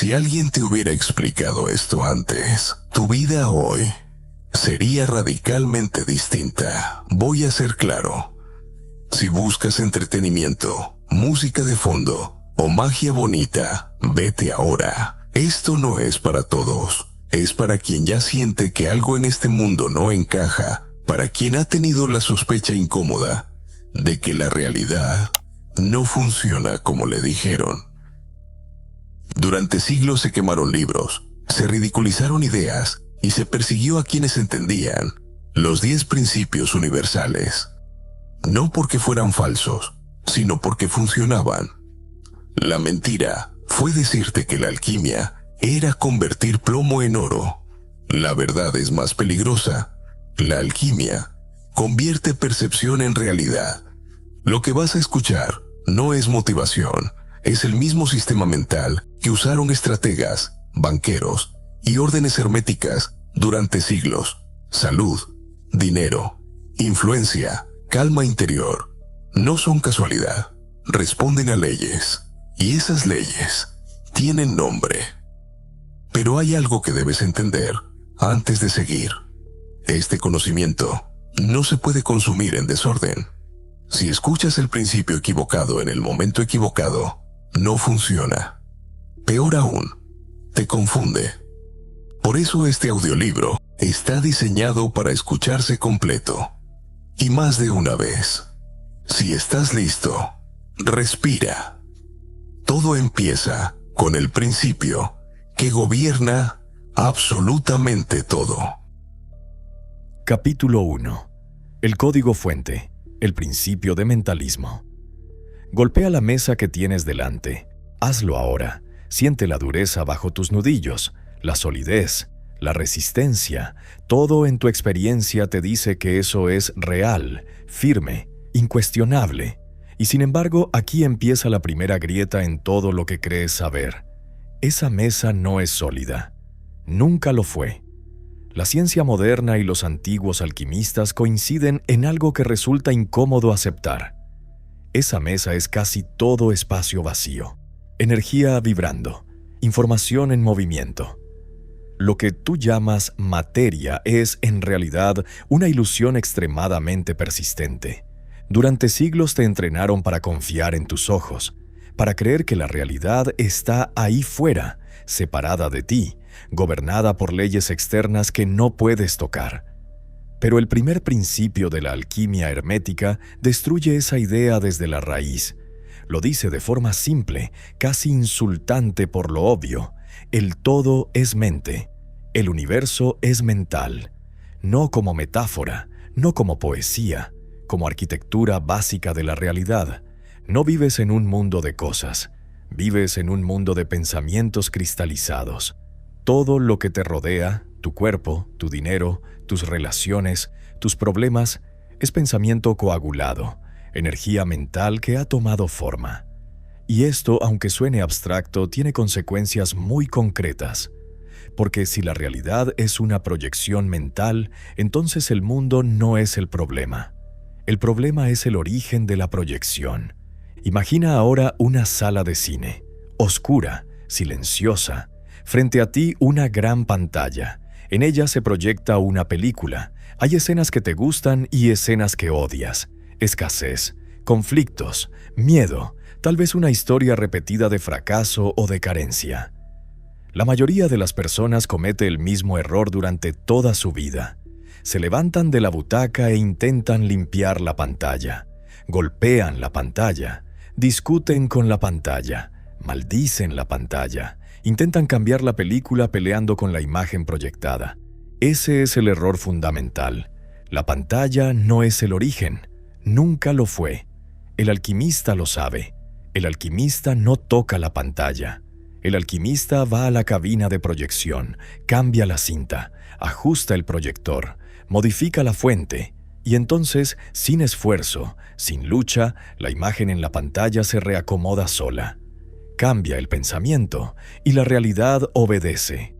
Si alguien te hubiera explicado esto antes, tu vida hoy sería radicalmente distinta. Voy a ser claro. Si buscas entretenimiento, música de fondo o magia bonita, vete ahora. Esto no es para todos. Es para quien ya siente que algo en este mundo no encaja, para quien ha tenido la sospecha incómoda de que la realidad no funciona como le dijeron. Durante siglos se quemaron libros, se ridiculizaron ideas y se persiguió a quienes entendían los 10 principios universales. No porque fueran falsos, sino porque funcionaban. La mentira fue decirte que la alquimia era convertir plomo en oro. La verdad es más peligrosa. La alquimia convierte percepción en realidad. Lo que vas a escuchar no es motivación, es el mismo sistema mental que usaron estrategas, banqueros y órdenes herméticas durante siglos. Salud, dinero, influencia, calma interior. No son casualidad, responden a leyes. Y esas leyes tienen nombre. Pero hay algo que debes entender antes de seguir. Este conocimiento no se puede consumir en desorden. Si escuchas el principio equivocado en el momento equivocado, no funciona. Peor aún, te confunde. Por eso este audiolibro está diseñado para escucharse completo. Y más de una vez. Si estás listo, respira. Todo empieza con el principio que gobierna absolutamente todo. Capítulo 1. El código fuente, el principio de mentalismo. Golpea la mesa que tienes delante. Hazlo ahora. Siente la dureza bajo tus nudillos, la solidez, la resistencia. Todo en tu experiencia te dice que eso es real, firme, incuestionable. Y sin embargo, aquí empieza la primera grieta en todo lo que crees saber. Esa mesa no es sólida. Nunca lo fue. La ciencia moderna y los antiguos alquimistas coinciden en algo que resulta incómodo aceptar. Esa mesa es casi todo espacio vacío, energía vibrando, información en movimiento. Lo que tú llamas materia es, en realidad, una ilusión extremadamente persistente. Durante siglos te entrenaron para confiar en tus ojos, para creer que la realidad está ahí fuera, separada de ti, gobernada por leyes externas que no puedes tocar. Pero el primer principio de la alquimia hermética destruye esa idea desde la raíz. Lo dice de forma simple, casi insultante por lo obvio. El todo es mente. El universo es mental. No como metáfora, no como poesía, como arquitectura básica de la realidad. No vives en un mundo de cosas, vives en un mundo de pensamientos cristalizados. Todo lo que te rodea, tu cuerpo, tu dinero, tus relaciones, tus problemas, es pensamiento coagulado, energía mental que ha tomado forma. Y esto, aunque suene abstracto, tiene consecuencias muy concretas. Porque si la realidad es una proyección mental, entonces el mundo no es el problema. El problema es el origen de la proyección. Imagina ahora una sala de cine, oscura, silenciosa. Frente a ti una gran pantalla. En ella se proyecta una película. Hay escenas que te gustan y escenas que odias. Escasez, conflictos, miedo, tal vez una historia repetida de fracaso o de carencia. La mayoría de las personas comete el mismo error durante toda su vida. Se levantan de la butaca e intentan limpiar la pantalla. Golpean la pantalla. Discuten con la pantalla. Maldicen la pantalla. Intentan cambiar la película peleando con la imagen proyectada. Ese es el error fundamental. La pantalla no es el origen. Nunca lo fue. El alquimista lo sabe. El alquimista no toca la pantalla. El alquimista va a la cabina de proyección, cambia la cinta, ajusta el proyector, modifica la fuente, y entonces, sin esfuerzo, sin lucha, la imagen en la pantalla se reacomoda sola. Cambia el pensamiento, y la realidad obedece.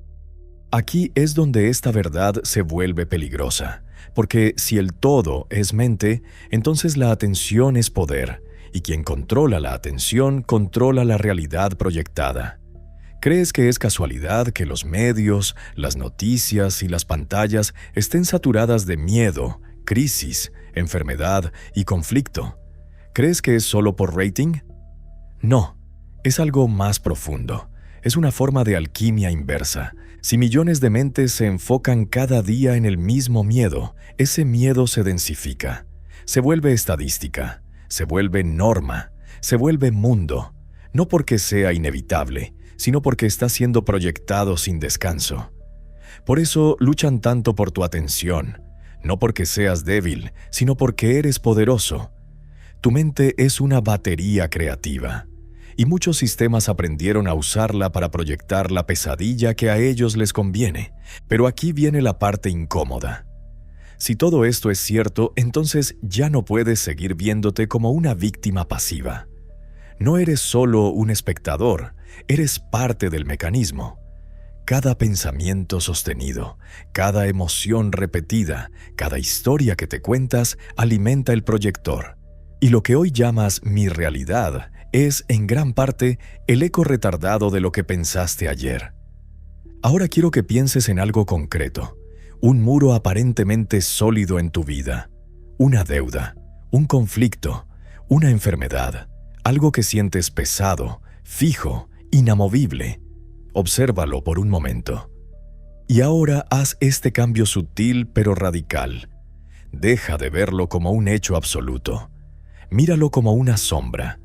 Aquí es donde esta verdad se vuelve peligrosa, porque si el todo es mente, entonces la atención es poder, y quien controla la atención controla la realidad proyectada. Crees que es casualidad que los medios, las noticias y las pantallas estén saturadas de miedo, crisis, enfermedad y conflicto. ¿Crees que es solo por rating? No, es algo más profundo. Es una forma de alquimia inversa. Si millones de mentes se enfocan cada día en el mismo miedo, ese miedo se densifica, se vuelve estadística, se vuelve norma, se vuelve mundo, no porque sea inevitable, sino porque está siendo proyectado sin descanso. Por eso luchan tanto por tu atención, no porque seas débil, sino porque eres poderoso. Tu mente es una batería creativa, y muchos sistemas aprendieron a usarla para proyectar la pesadilla que a ellos les conviene. Pero aquí viene la parte incómoda. Si todo esto es cierto, entonces ya no puedes seguir viéndote como una víctima pasiva. No eres solo un espectador, eres parte del mecanismo. Cada pensamiento sostenido, cada emoción repetida, cada historia que te cuentas alimenta el proyector. Y lo que hoy llamas mi realidad es, en gran parte, el eco retardado de lo que pensaste ayer. Ahora quiero que pienses en algo concreto, un muro aparentemente sólido en tu vida, una deuda, un conflicto, una enfermedad, algo que sientes pesado, fijo, inamovible. Obsérvalo por un momento. Y ahora haz este cambio sutil pero radical. Deja de verlo como un hecho absoluto. Míralo como una sombra,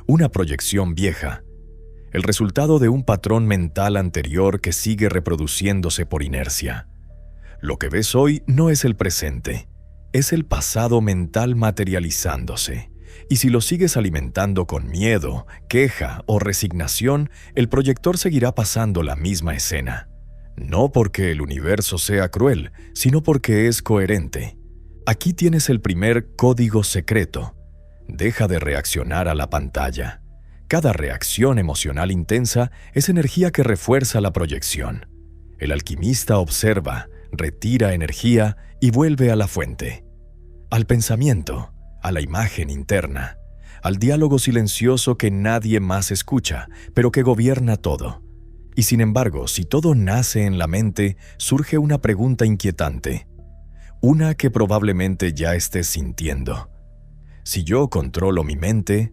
una proyección vieja, el resultado de un patrón mental anterior que sigue reproduciéndose por inercia. Lo que ves hoy no es el presente, es el pasado mental materializándose. Y si lo sigues alimentando con miedo, queja o resignación, el proyector seguirá pasando la misma escena. No porque el universo sea cruel, sino porque es coherente. Aquí tienes el primer código secreto. Deja de reaccionar a la pantalla. Cada reacción emocional intensa es energía que refuerza la proyección. El alquimista observa, retira energía y vuelve a la fuente, al pensamiento, a la imagen interna, al diálogo silencioso que nadie más escucha, pero que gobierna todo. Y sin embargo, si todo nace en la mente, surge una pregunta inquietante, una que probablemente ya estés sintiendo. Si yo controlo mi mente,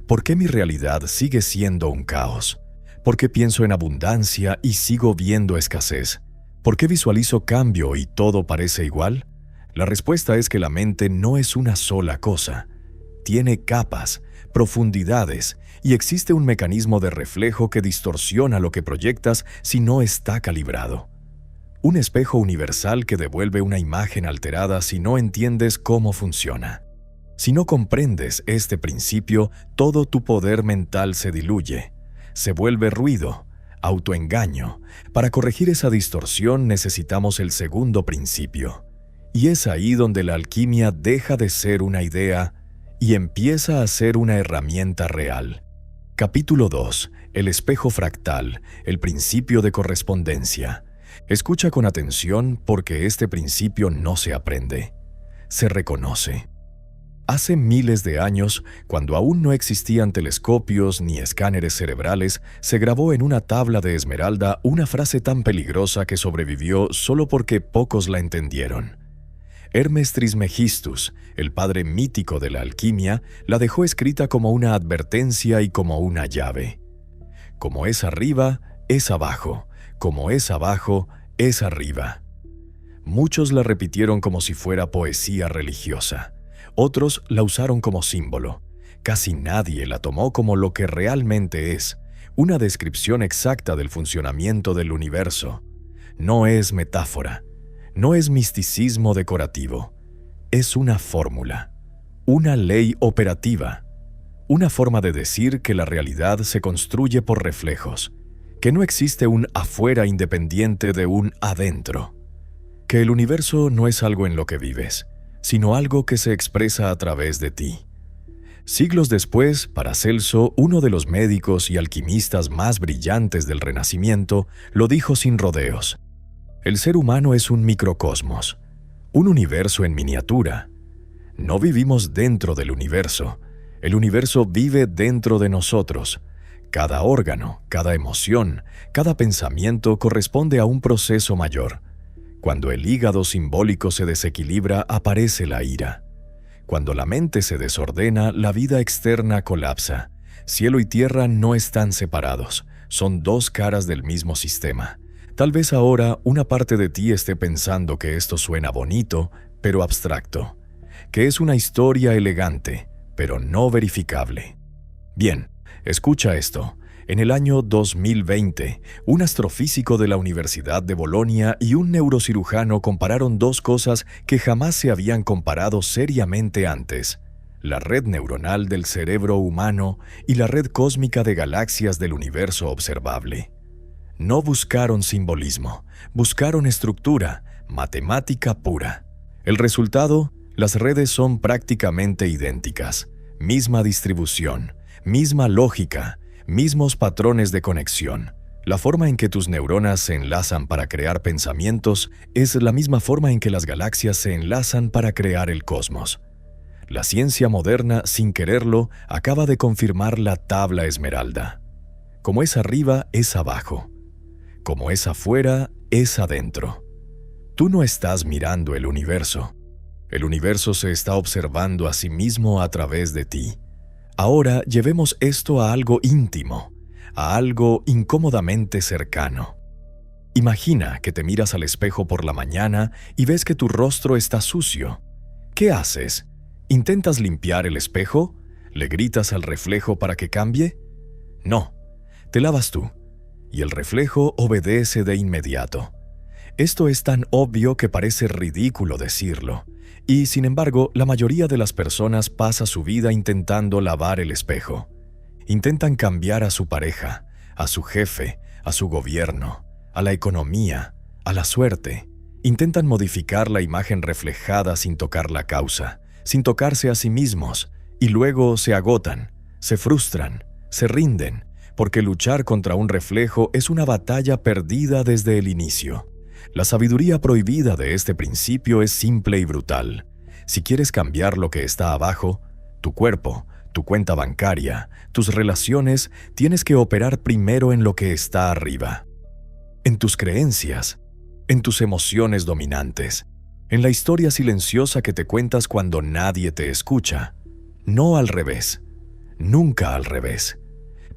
¿por qué mi realidad sigue siendo un caos? ¿Por qué pienso en abundancia y sigo viendo escasez? ¿Por qué visualizo cambio y todo parece igual? La respuesta es que la mente no es una sola cosa. Tiene capas, profundidades, y existe un mecanismo de reflejo que distorsiona lo que proyectas si no está calibrado. Un espejo universal que devuelve una imagen alterada si no entiendes cómo funciona. Si no comprendes este principio, todo tu poder mental se diluye, se vuelve ruido, autoengaño. Para corregir esa distorsión necesitamos el segundo principio. Y es ahí donde la alquimia deja de ser una idea y empieza a ser una herramienta real. Capítulo 2. El espejo fractal, el principio de correspondencia. Escucha con atención porque este principio no se aprende, se reconoce. Hace miles de años, cuando aún no existían telescopios ni escáneres cerebrales, se grabó en una tabla de esmeralda una frase tan peligrosa que sobrevivió solo porque pocos la entendieron. Hermes Trismegistus, el padre mítico de la alquimia, la dejó escrita como una advertencia y como una llave. Como es arriba, es abajo. Como es abajo, es arriba. Muchos la repitieron como si fuera poesía religiosa. Otros la usaron como símbolo. Casi nadie la tomó como lo que realmente es, una descripción exacta del funcionamiento del universo. No es metáfora, no es misticismo decorativo, es una fórmula, una ley operativa, una forma de decir que la realidad se construye por reflejos, que no existe un afuera independiente de un adentro, que el universo no es algo en lo que vives, sino algo que se expresa a través de ti. Siglos después, Paracelso, uno de los médicos y alquimistas más brillantes del Renacimiento, lo dijo sin rodeos. El ser humano es un microcosmos, un universo en miniatura. No vivimos dentro del universo, el universo vive dentro de nosotros. Cada órgano, cada emoción, cada pensamiento corresponde a un proceso mayor. Cuando el hígado simbólico se desequilibra, aparece la ira. Cuando la mente se desordena, la vida externa colapsa. Cielo y tierra no están separados, son dos caras del mismo sistema. Tal vez ahora una parte de ti esté pensando que esto suena bonito, pero abstracto, que es una historia elegante, pero no verificable. Bien, escucha esto. En el año 2020, un astrofísico de la Universidad de Bolonia y un neurocirujano compararon dos cosas que jamás se habían comparado seriamente antes: la red neuronal del cerebro humano y la red cósmica de galaxias del universo observable. No buscaron simbolismo, buscaron estructura, matemática pura. El resultado: las redes son prácticamente idénticas, misma distribución, misma lógica, mismos patrones de conexión. La forma en que tus neuronas se enlazan para crear pensamientos es la misma forma en que las galaxias se enlazan para crear el cosmos. La ciencia moderna, sin quererlo, acaba de confirmar la tabla esmeralda. Como es arriba, es abajo. Como es afuera, es adentro. Tú no estás mirando el universo. El universo se está observando a sí mismo a través de ti. Ahora llevemos esto a algo íntimo, a algo incómodamente cercano. Imagina que te miras al espejo por la mañana y ves que tu rostro está sucio. ¿Qué haces? ¿Intentas limpiar el espejo? ¿Le gritas al reflejo para que cambie? No, te lavas tú, y el reflejo obedece de inmediato. Esto es tan obvio que parece ridículo decirlo. Y, sin embargo, la mayoría de las personas pasa su vida intentando lavar el espejo. Intentan cambiar a su pareja, a su jefe, a su gobierno, a la economía, a la suerte. Intentan modificar la imagen reflejada sin tocar la causa, sin tocarse a sí mismos, y luego se agotan, se frustran, se rinden, porque luchar contra un reflejo es una batalla perdida desde el inicio. La sabiduría prohibida de este principio es simple y brutal. Si quieres cambiar lo que está abajo, tu cuerpo, tu cuenta bancaria, tus relaciones, tienes que operar primero en lo que está arriba. En tus creencias, en tus emociones dominantes, en la historia silenciosa que te cuentas cuando nadie te escucha. No al revés, nunca al revés.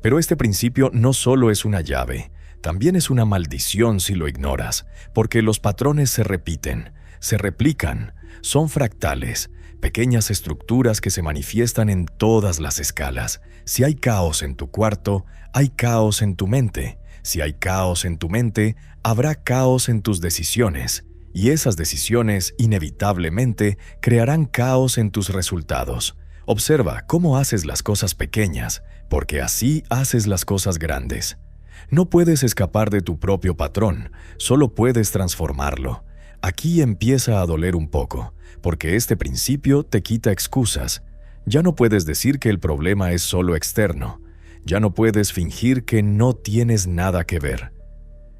Pero este principio no solo es una llave, también es una maldición si lo ignoras, porque los patrones se repiten, se replican, son fractales, pequeñas estructuras que se manifiestan en todas las escalas. Si hay caos en tu cuarto, hay caos en tu mente. Si hay caos en tu mente, habrá caos en tus decisiones, y esas decisiones inevitablemente crearán caos en tus resultados. Observa cómo haces las cosas pequeñas, porque así haces las cosas grandes. No puedes escapar de tu propio patrón, solo puedes transformarlo. Aquí empieza a doler un poco, porque este principio te quita excusas. Ya no puedes decir que el problema es solo externo. Ya no puedes fingir que no tienes nada que ver.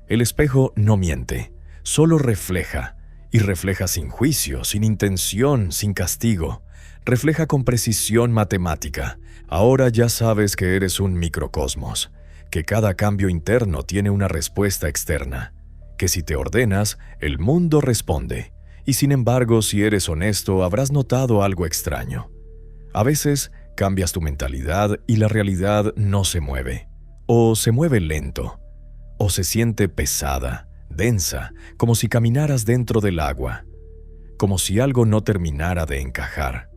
El espejo no miente, solo refleja, y refleja sin juicio, sin intención, sin castigo. Refleja con precisión matemática. Ahora ya sabes que eres un microcosmos, que cada cambio interno tiene una respuesta externa, que si te ordenas, el mundo responde. Y sin embargo, si eres honesto, habrás notado algo extraño. A veces, cambias tu mentalidad y la realidad no se mueve. O se mueve lento. O se siente pesada, densa, como si caminaras dentro del agua. Como si algo no terminara de encajar.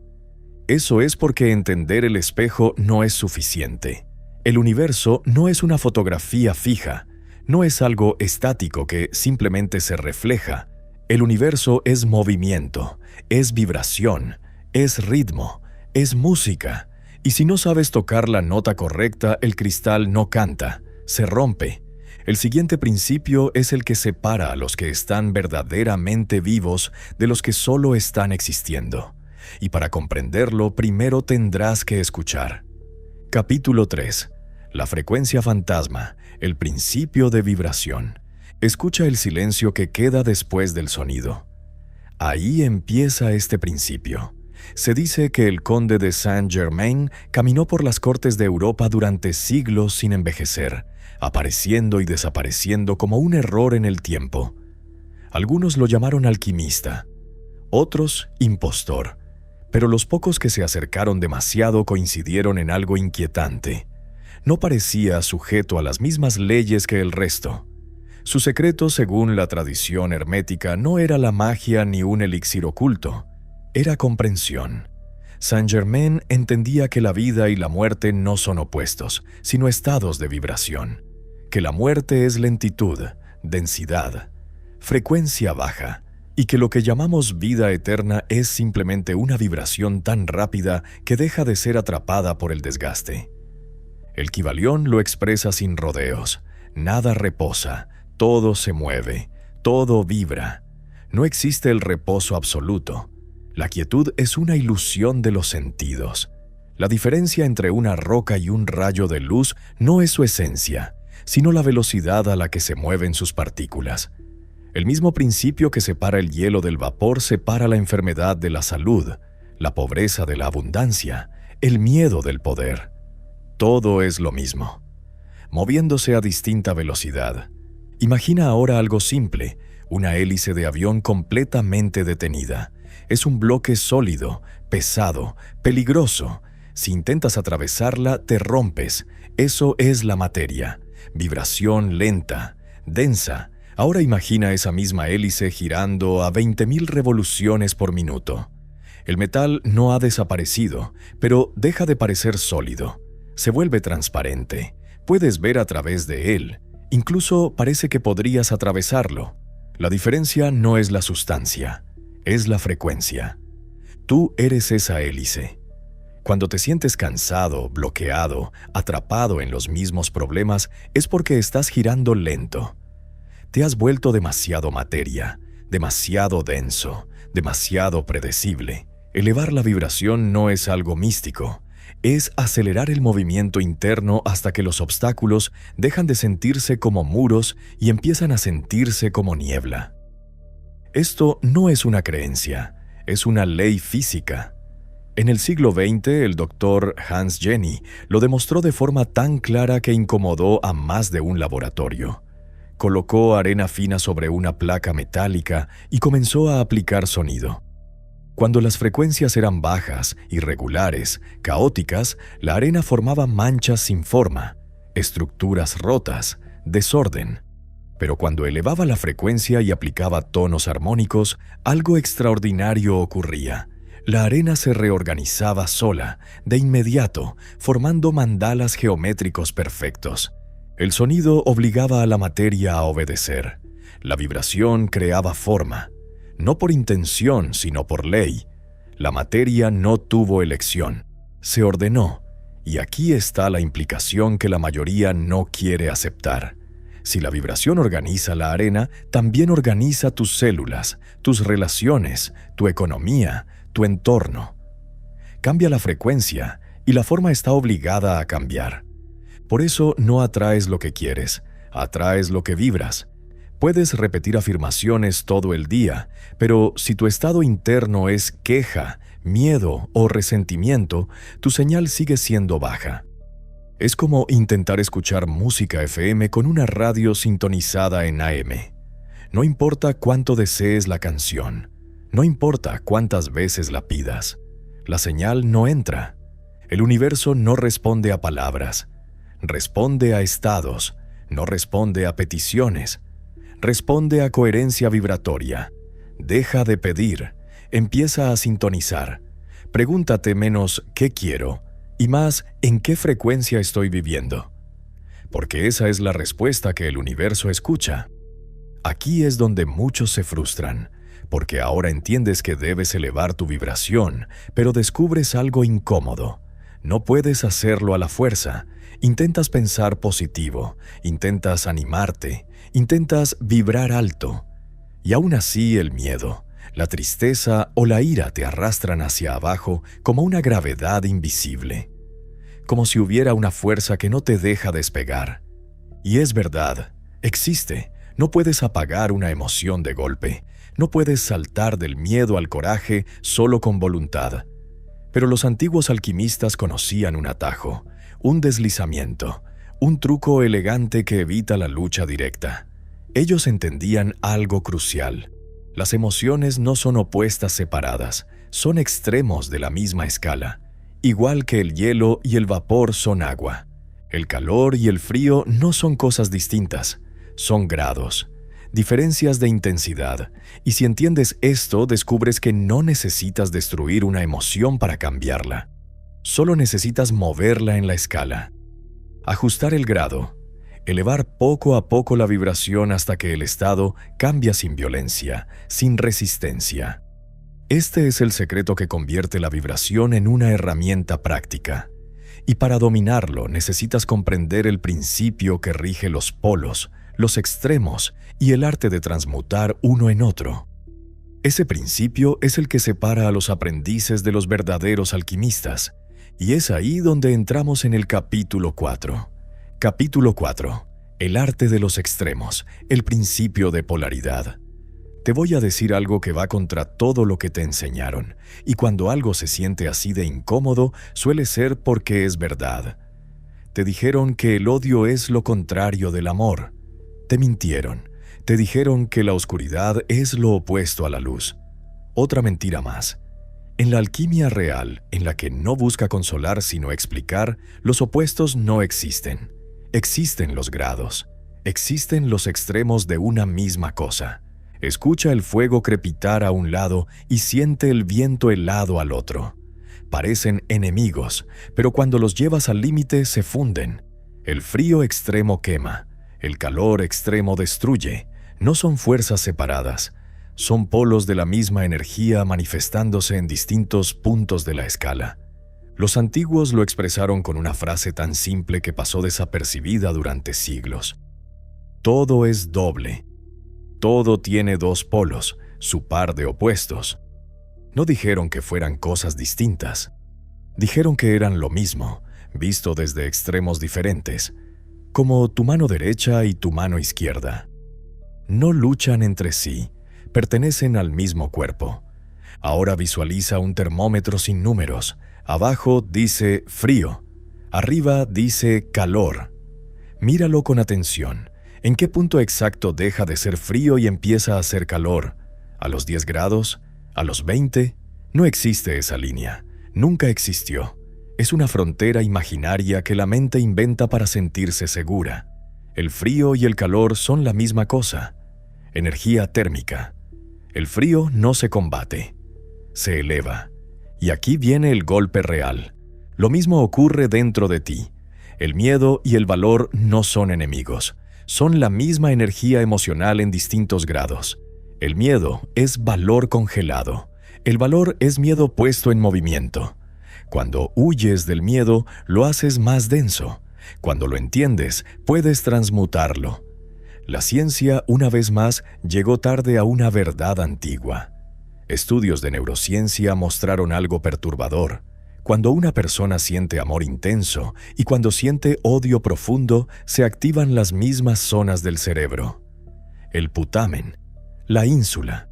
Eso es porque entender el espejo no es suficiente. El universo no es una fotografía fija, no es algo estático que simplemente se refleja. El universo es movimiento, es vibración, es ritmo, es música. Y si no sabes tocar la nota correcta, el cristal no canta, se rompe. El siguiente principio es el que separa a los que están verdaderamente vivos de los que solo están existiendo. Y para comprenderlo, primero tendrás que escuchar. Capítulo 3. La frecuencia fantasma, el principio de vibración. Escucha el silencio que queda después del sonido. Ahí empieza este principio. Se dice que el conde de Saint-Germain caminó por las cortes de Europa durante siglos sin envejecer, apareciendo y desapareciendo como un error en el tiempo. Algunos lo llamaron alquimista, otros impostor, pero los pocos que se acercaron demasiado coincidieron en algo inquietante. No parecía sujeto a las mismas leyes que el resto. Su secreto, según la tradición hermética, no era la magia ni un elixir oculto, era comprensión. Saint-Germain entendía que la vida y la muerte no son opuestos, sino estados de vibración, que la muerte es lentitud, densidad, frecuencia baja, y que lo que llamamos vida eterna es simplemente una vibración tan rápida que deja de ser atrapada por el desgaste. El Kybalión lo expresa sin rodeos. Nada reposa, todo se mueve, todo vibra. No existe el reposo absoluto. La quietud es una ilusión de los sentidos. La diferencia entre una roca y un rayo de luz no es su esencia, sino la velocidad a la que se mueven sus partículas. El mismo principio que separa el hielo del vapor separa la enfermedad de la salud, la pobreza de la abundancia, el miedo del poder. Todo es lo mismo, moviéndose a distinta velocidad. Imagina ahora algo simple, una hélice de avión completamente detenida. Es un bloque sólido, pesado, peligroso. Si intentas atravesarla, te rompes. Eso es la materia. Vibración lenta, densa. Ahora imagina esa misma hélice girando a 20.000 revoluciones por minuto. El metal no ha desaparecido, pero deja de parecer sólido. Se vuelve transparente. Puedes ver a través de él. Incluso parece que podrías atravesarlo. La diferencia no es la sustancia, es la frecuencia. Tú eres esa hélice. Cuando te sientes cansado, bloqueado, atrapado en los mismos problemas, es porque estás girando lento. Te has vuelto demasiado materia, demasiado denso, demasiado predecible. Elevar la vibración no es algo místico. Es acelerar el movimiento interno hasta que los obstáculos dejan de sentirse como muros y empiezan a sentirse como niebla. Esto no es una creencia, es una ley física. En el siglo XX, el doctor Hans Jenny lo demostró de forma tan clara que incomodó a más de un laboratorio. Colocó arena fina sobre una placa metálica y comenzó a aplicar sonido. Cuando las frecuencias eran bajas, irregulares, caóticas, la arena formaba manchas sin forma, estructuras rotas, desorden. Pero cuando elevaba la frecuencia y aplicaba tonos armónicos, algo extraordinario ocurría. La arena se reorganizaba sola, de inmediato, formando mandalas geométricos perfectos. El sonido obligaba a la materia a obedecer. La vibración creaba forma. No por intención, sino por ley. La materia no tuvo elección. Se ordenó. Y aquí está la implicación que la mayoría no quiere aceptar. Si la vibración organiza la arena, también organiza tus células, tus relaciones, tu economía, tu entorno. Cambia la frecuencia y la forma está obligada a cambiar. Por eso no atraes lo que quieres, atraes lo que vibras. Puedes repetir afirmaciones todo el día, pero si tu estado interno es queja, miedo o resentimiento, tu señal sigue siendo baja. Es como intentar escuchar música FM con una radio sintonizada en AM. No importa cuánto desees la canción, no importa cuántas veces la pidas, la señal no entra. El universo no responde a palabras, responde a estados, no responde a peticiones. Responde a coherencia vibratoria. Deja de pedir, empieza a sintonizar. Pregúntate menos ¿qué quiero? Y más ¿en qué frecuencia estoy viviendo? Porque esa es la respuesta que el universo escucha. Aquí es donde muchos se frustran, porque ahora entiendes que debes elevar tu vibración, pero descubres algo incómodo. No puedes hacerlo a la fuerza. Intentas pensar positivo, intentas animarte, intentas vibrar alto, y aún así el miedo, la tristeza o la ira te arrastran hacia abajo como una gravedad invisible, como si hubiera una fuerza que no te deja despegar. Y es verdad, existe, no puedes apagar una emoción de golpe, no puedes saltar del miedo al coraje solo con voluntad. Pero los antiguos alquimistas conocían un atajo, un deslizamiento, un truco elegante que evita la lucha directa. Ellos entendían algo crucial. Las emociones no son opuestas separadas, son extremos de la misma escala. Igual que el hielo y el vapor son agua. El calor y el frío no son cosas distintas, son grados, diferencias de intensidad. Y si entiendes esto, descubres que no necesitas destruir una emoción para cambiarla. Solo necesitas moverla en la escala. Ajustar el grado, elevar poco a poco la vibración hasta que el estado cambia sin violencia, sin resistencia. Este es el secreto que convierte la vibración en una herramienta práctica. Y para dominarlo necesitas comprender el principio que rige los polos, los extremos y el arte de transmutar uno en otro. Ese principio es el que separa a los aprendices de los verdaderos alquimistas, y es ahí donde entramos en el capítulo 4. Capítulo 4. El arte de los extremos, el principio de polaridad. Te voy a decir algo que va contra todo lo que te enseñaron, y cuando algo se siente así de incómodo, suele ser porque es verdad. Te dijeron que el odio es lo contrario del amor. Te mintieron. Te dijeron que la oscuridad es lo opuesto a la luz. Otra mentira más. En la alquimia real, en la que no busca consolar sino explicar, los opuestos no existen. Existen los grados. Existen los extremos de una misma cosa. Escucha el fuego crepitar a un lado y siente el viento helado al otro. Parecen enemigos, pero cuando los llevas al límite se funden. El frío extremo quema, el calor extremo destruye. No son fuerzas separadas, son polos de la misma energía manifestándose en distintos puntos de la escala. Los antiguos lo expresaron con una frase tan simple que pasó desapercibida durante siglos. Todo es doble. Todo tiene dos polos, su par de opuestos. No dijeron que fueran cosas distintas. Dijeron que eran lo mismo, visto desde extremos diferentes, como tu mano derecha y tu mano izquierda. No luchan entre sí, pertenecen al mismo cuerpo. Ahora visualiza un termómetro sin números. Abajo dice frío, arriba dice calor. Míralo con atención. ¿En qué punto exacto deja de ser frío y empieza a ser calor? ¿A los 10 grados? ¿A los 20? No existe esa línea. Nunca existió. Es una frontera imaginaria que la mente inventa para sentirse segura. El frío y el calor son la misma cosa. Energía térmica. El frío no se combate, se eleva. Y aquí viene el golpe real. Lo mismo ocurre dentro de ti. El miedo y el valor no son enemigos. Son la misma energía emocional en distintos grados. El miedo es valor congelado. El valor es miedo puesto en movimiento. Cuando huyes del miedo, lo haces más denso. Cuando lo entiendes, puedes transmutarlo. La ciencia, una vez más, llegó tarde a una verdad antigua. Estudios de neurociencia mostraron algo perturbador. Cuando una persona siente amor intenso y cuando siente odio profundo, se activan las mismas zonas del cerebro. El putamen, la ínsula.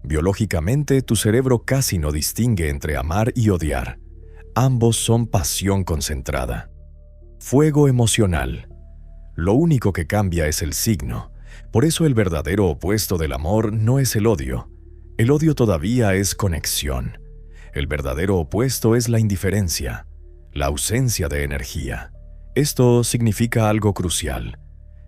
Biológicamente, tu cerebro casi no distingue entre amar y odiar. Ambos son pasión concentrada. Fuego emocional. Lo único que cambia es el signo. Por eso el verdadero opuesto del amor no es el odio. El odio todavía es conexión. El verdadero opuesto es la indiferencia, la ausencia de energía. Esto significa algo crucial.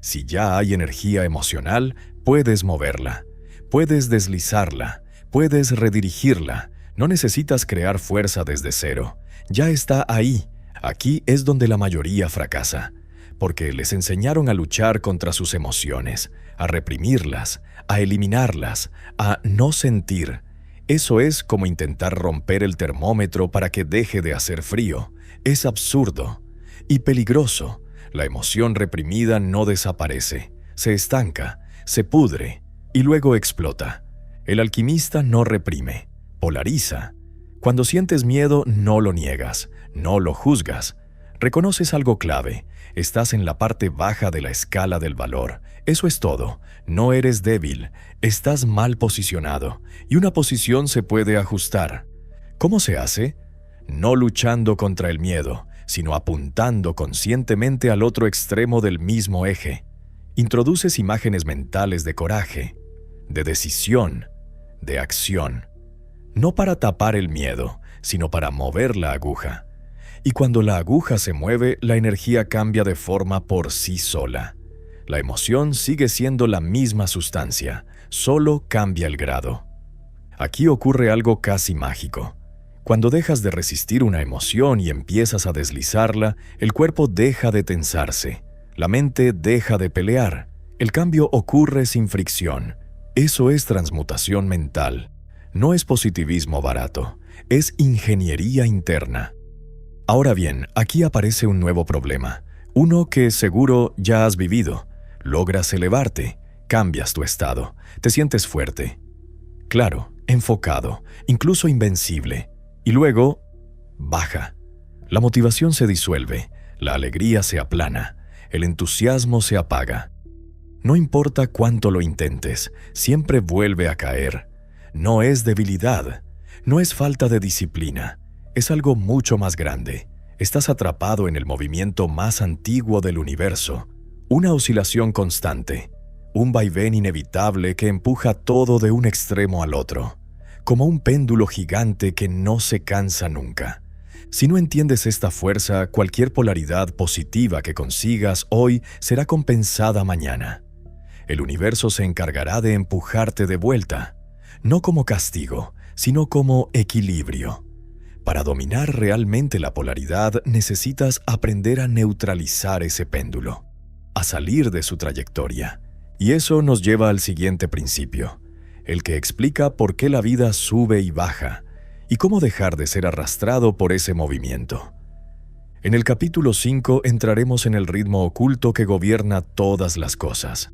Si ya hay energía emocional, puedes moverla, puedes deslizarla, puedes redirigirla. No necesitas crear fuerza desde cero. Ya está ahí. Aquí es donde la mayoría fracasa, porque les enseñaron a luchar contra sus emociones, a reprimirlas, a eliminarlas, a no sentir. Eso es como intentar romper el termómetro para que deje de hacer frío. Es absurdo y peligroso. La emoción reprimida no desaparece, se estanca, se pudre y luego explota. El alquimista no reprime, polariza. Cuando sientes miedo, no lo niegas, no lo juzgas. Reconoces algo clave. Estás en la parte baja de la escala del valor. Eso es todo. No eres débil. Estás mal posicionado. Y una posición se puede ajustar. ¿Cómo se hace? no luchando contra el miedo, sino apuntando conscientemente al otro extremo del mismo eje. Introduces imágenes mentales de coraje, de decisión, de acción, no para tapar el miedo, sino para mover la aguja. Y cuando la aguja se mueve, la energía cambia de forma por sí sola. La emoción sigue siendo la misma sustancia, solo cambia el grado. Aquí ocurre algo casi mágico. Cuando dejas de resistir una emoción y empiezas a deslizarla, el cuerpo deja de tensarse, la mente deja de pelear. El cambio ocurre sin fricción. Eso es transmutación mental. No es positivismo barato, es ingeniería interna. Ahora bien, aquí aparece un nuevo problema, uno que seguro ya has vivido. Logras elevarte, cambias tu estado, te sientes fuerte, claro, enfocado, incluso invencible. Y luego, baja. La motivación se disuelve, la alegría se aplana, el entusiasmo se apaga. No importa cuánto lo intentes, siempre vuelve a caer. No es debilidad, no es falta de disciplina, es algo mucho más grande. Estás atrapado en el movimiento más antiguo del universo, una oscilación constante, un vaivén inevitable que empuja todo de un extremo al otro, como un péndulo gigante que no se cansa nunca. Si no entiendes esta fuerza, cualquier polaridad positiva que consigas hoy será compensada mañana. El universo se encargará de empujarte de vuelta, no como castigo, sino como equilibrio. Para dominar realmente la polaridad necesitas aprender a neutralizar ese péndulo, a salir de su trayectoria. Y eso nos lleva al siguiente principio, el que explica por qué la vida sube y baja, y cómo dejar de ser arrastrado por ese movimiento. En el capítulo 5 entraremos en el ritmo oculto que gobierna todas las cosas.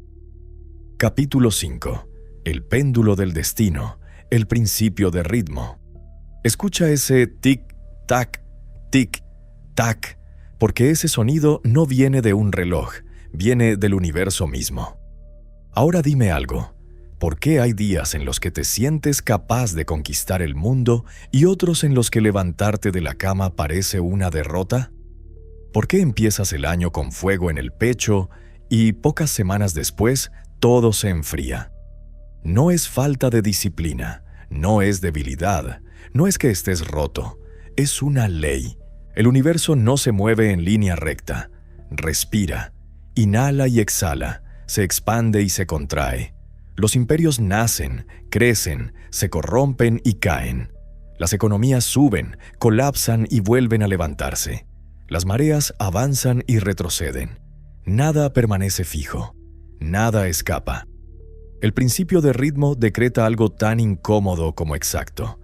Capítulo 5. El péndulo del destino, el principio de ritmo. Escucha ese tic-tac, tic-tac, porque ese sonido no viene de un reloj, viene del universo mismo. Ahora dime algo, ¿por qué hay días en los que te sientes capaz de conquistar el mundo y otros en los que levantarte de la cama parece una derrota? ¿Por qué empiezas el año con fuego en el pecho y pocas semanas después todo se enfría? No es falta de disciplina, no es debilidad, no es que estés roto, es una ley. El universo no se mueve en línea recta. Respira, inhala y exhala, se expande y se contrae. Los imperios nacen, crecen, se corrompen y caen. Las economías suben, colapsan y vuelven a levantarse. Las mareas avanzan y retroceden. Nada permanece fijo, nada escapa. El principio de ritmo decreta algo tan incómodo como exacto.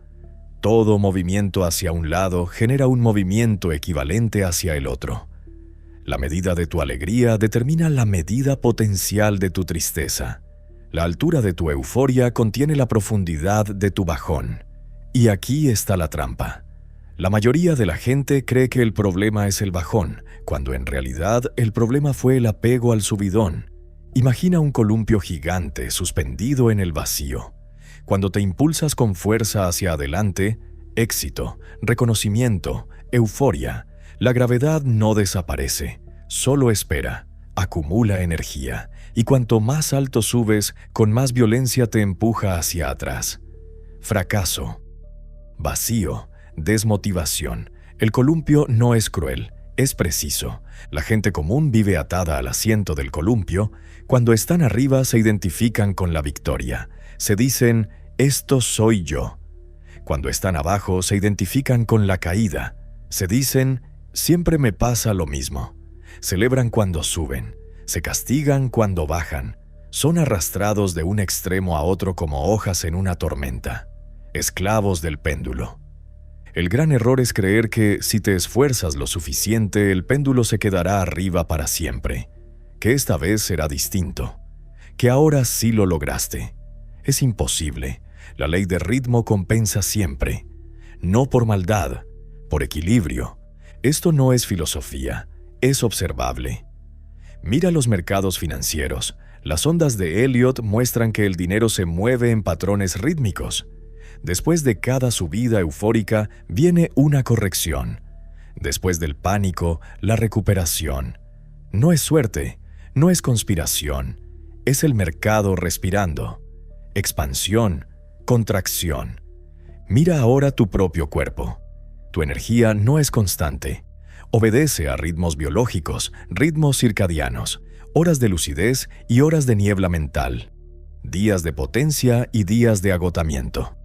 Todo movimiento hacia un lado genera un movimiento equivalente hacia el otro. La medida de tu alegría determina la medida potencial de tu tristeza. La altura de tu euforia contiene la profundidad de tu bajón. Y aquí está la trampa. La mayoría de la gente cree que el problema es el bajón, cuando en realidad el problema fue el apego al subidón. Imagina un columpio gigante suspendido en el vacío. Cuando te impulsas con fuerza hacia adelante, éxito, reconocimiento, euforia, la gravedad no desaparece, solo espera, acumula energía, y cuanto más alto subes, con más violencia te empuja hacia atrás. Fracaso, vacío, desmotivación. El columpio no es cruel, es preciso. La gente común vive atada al asiento del columpio. Cuando están arriba se identifican con la victoria. Se dicen, esto soy yo. Cuando están abajo se identifican con la caída. Se dicen, siempre me pasa lo mismo. Celebran cuando suben. Se castigan cuando bajan. Son arrastrados de un extremo a otro como hojas en una tormenta. Esclavos del péndulo. El gran error es creer que si te esfuerzas lo suficiente, el péndulo se quedará arriba para siempre. Que esta vez será distinto. Que ahora sí lo lograste. Es imposible. La ley de ritmo compensa siempre. No por maldad, por equilibrio. Esto no es filosofía, es observable. Mira los mercados financieros. Las ondas de Elliott muestran que el dinero se mueve en patrones rítmicos. Después de cada subida eufórica viene una corrección. Después del pánico, la recuperación. No es suerte, no es conspiración, es el mercado respirando. Expansión, contracción. Mira ahora tu propio cuerpo. Tu energía no es constante. Obedece a ritmos biológicos, ritmos circadianos, horas de lucidez y horas de niebla mental, días de potencia y días de agotamiento.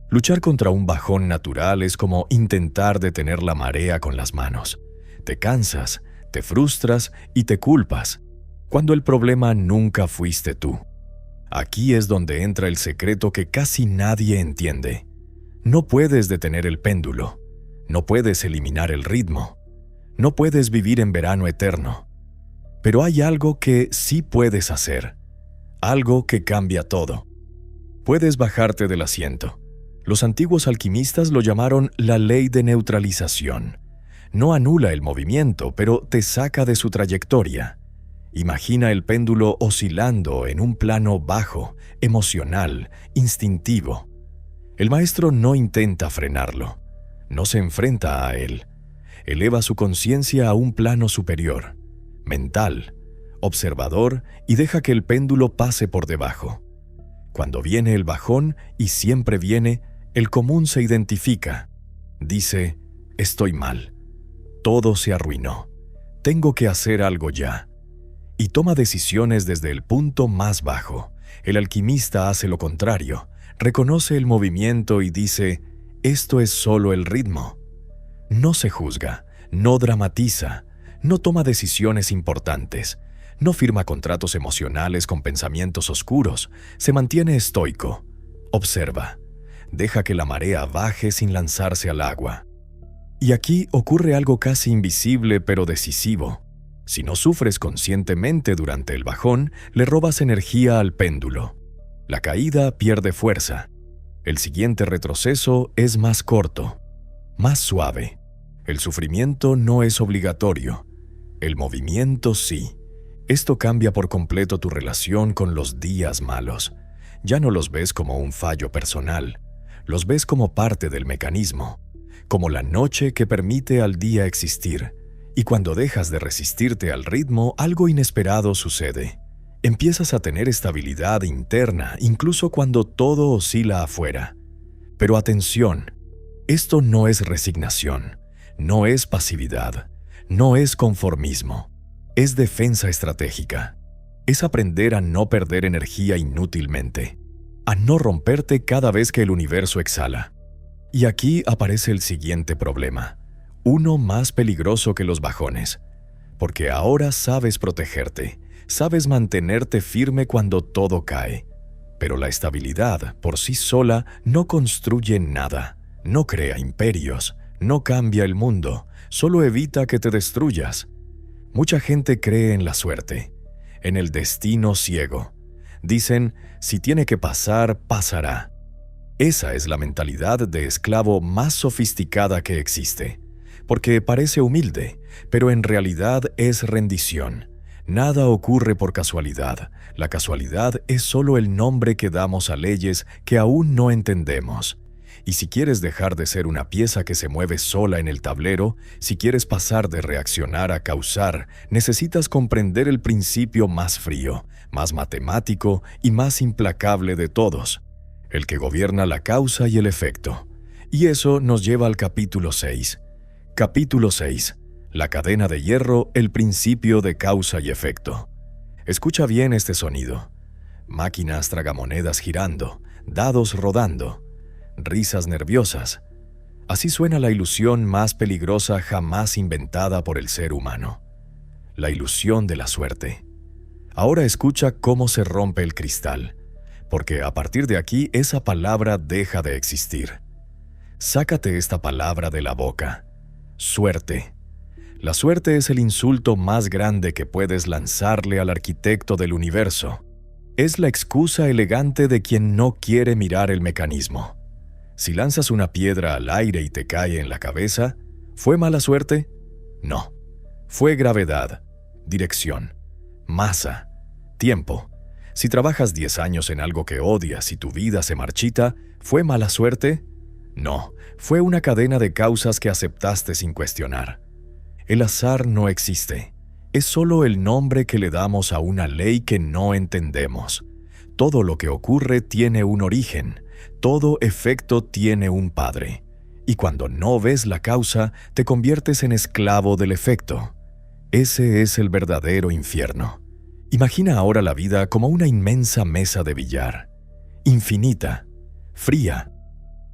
Luchar contra un bajón natural es como intentar detener la marea con las manos. Te cansas, te frustras y te culpas, cuando el problema nunca fuiste tú. Aquí es donde entra el secreto que casi nadie entiende. No puedes detener el péndulo, no puedes eliminar el ritmo, no puedes vivir en verano eterno. Pero hay algo que sí puedes hacer, algo que cambia todo. Puedes bajarte del asiento. Los antiguos alquimistas lo llamaron la ley de neutralización. No anula el movimiento, pero te saca de su trayectoria. Imagina el péndulo oscilando en un plano bajo, emocional, instintivo. El maestro no intenta frenarlo, no se enfrenta a él. Eleva su conciencia a un plano superior, mental, observador, y deja que el péndulo pase por debajo. Cuando viene el bajón, y siempre viene, el común se identifica. Dice, estoy mal. Todo se arruinó. Tengo que hacer algo ya. Y toma decisiones desde el punto más bajo. El alquimista hace lo contrario. Reconoce el movimiento y dice, esto es solo el ritmo. No se juzga, no dramatiza, no toma decisiones importantes, no firma contratos emocionales con pensamientos oscuros, se mantiene estoico, observa. Deja que la marea baje sin lanzarse al agua. Y aquí ocurre algo casi invisible pero decisivo. Si no sufres conscientemente durante el bajón, le robas energía al péndulo. La caída pierde fuerza. El siguiente retroceso es más corto, más suave. El sufrimiento no es obligatorio. El movimiento sí. Esto cambia por completo tu relación con los días malos. Ya no los ves como un fallo personal. Los ves como parte del mecanismo, como la noche que permite al día existir. Y cuando dejas de resistirte al ritmo, algo inesperado sucede. Empiezas a tener estabilidad interna, incluso cuando todo oscila afuera. Pero atención, esto no es resignación, no es pasividad, no es conformismo, es defensa estratégica. Es aprender a no perder energía inútilmente, a no romperte cada vez que el universo exhala. Y aquí aparece el siguiente problema, uno más peligroso que los bajones, porque ahora sabes protegerte, sabes mantenerte firme cuando todo cae. Pero la estabilidad por sí sola no construye nada, no crea imperios, no cambia el mundo, solo evita que te destruyas. Mucha gente cree en la suerte, en el destino ciego. Dicen, si tiene que pasar, pasará. Esa es la mentalidad de esclavo más sofisticada que existe, porque parece humilde, pero en realidad es rendición. Nada ocurre por casualidad. La casualidad es solo el nombre que damos a leyes que aún no entendemos. Y si quieres dejar de ser una pieza que se mueve sola en el tablero, si quieres pasar de reaccionar a causar, necesitas comprender el principio más frío, más matemático y más implacable de todos, el que gobierna la causa y el efecto. Y eso nos lleva al capítulo 6. Capítulo 6. La cadena de hierro, el principio de causa y efecto. Escucha bien este sonido. Máquinas tragamonedas girando, dados rodando, risas nerviosas. Así suena la ilusión más peligrosa jamás inventada por el ser humano. La ilusión de la suerte. Ahora escucha cómo se rompe el cristal, porque a partir de aquí esa palabra deja de existir. Sácate esta palabra de la boca. Suerte. La suerte es el insulto más grande que puedes lanzarle al arquitecto del universo. Es la excusa elegante de quien no quiere mirar el mecanismo. Si lanzas una piedra al aire y te cae en la cabeza, ¿fue mala suerte? No. Fue gravedad, dirección, masa, tiempo. Si trabajas 10 años en algo que odias y tu vida se marchita, ¿fue mala suerte? No, fue una cadena de causas que aceptaste sin cuestionar. El azar no existe. Es solo el nombre que le damos a una ley que no entendemos. Todo lo que ocurre tiene un origen, todo efecto tiene un padre. Y cuando no ves la causa, te conviertes en esclavo del efecto. Ese es el verdadero infierno. Imagina ahora la vida como una inmensa mesa de billar. Infinita, fría.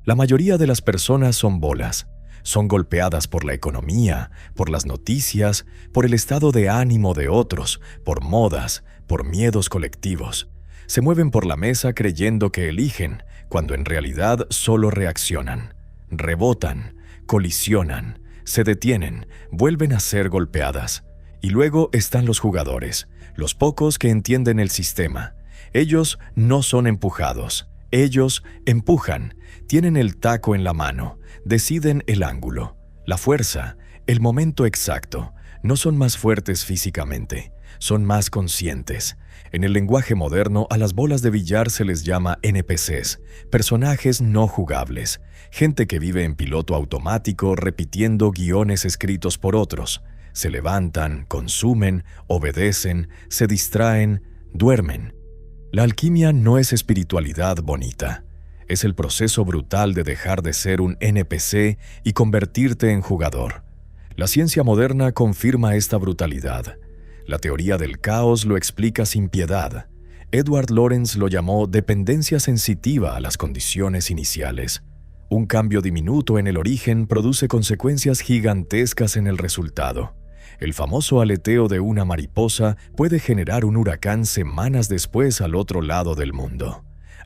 La mayoría de las personas son bolas. Son golpeadas por la economía, por las noticias, por el estado de ánimo de otros, por modas, por miedos colectivos. Se mueven por la mesa creyendo que eligen, cuando en realidad solo reaccionan. Rebotan, colisionan, se detienen, vuelven a ser golpeadas. Y luego están los jugadores, los pocos que entienden el sistema. Ellos no son empujados, ellos empujan, tienen el taco en la mano, deciden el ángulo, la fuerza, el momento exacto. No son más fuertes físicamente, son más conscientes. En el lenguaje moderno, a las bolas de billar se les llama NPCs, personajes no jugables, gente que vive en piloto automático repitiendo guiones escritos por otros. Se levantan, consumen, obedecen, se distraen, duermen. La alquimia no es espiritualidad bonita. Es el proceso brutal de dejar de ser un NPC y convertirte en jugador. La ciencia moderna confirma esta brutalidad. La teoría del caos lo explica sin piedad. Edward Lorenz lo llamó dependencia sensitiva a las condiciones iniciales. Un cambio diminuto en el origen produce consecuencias gigantescas en el resultado. El famoso aleteo de una mariposa puede generar un huracán semanas después al otro lado del mundo.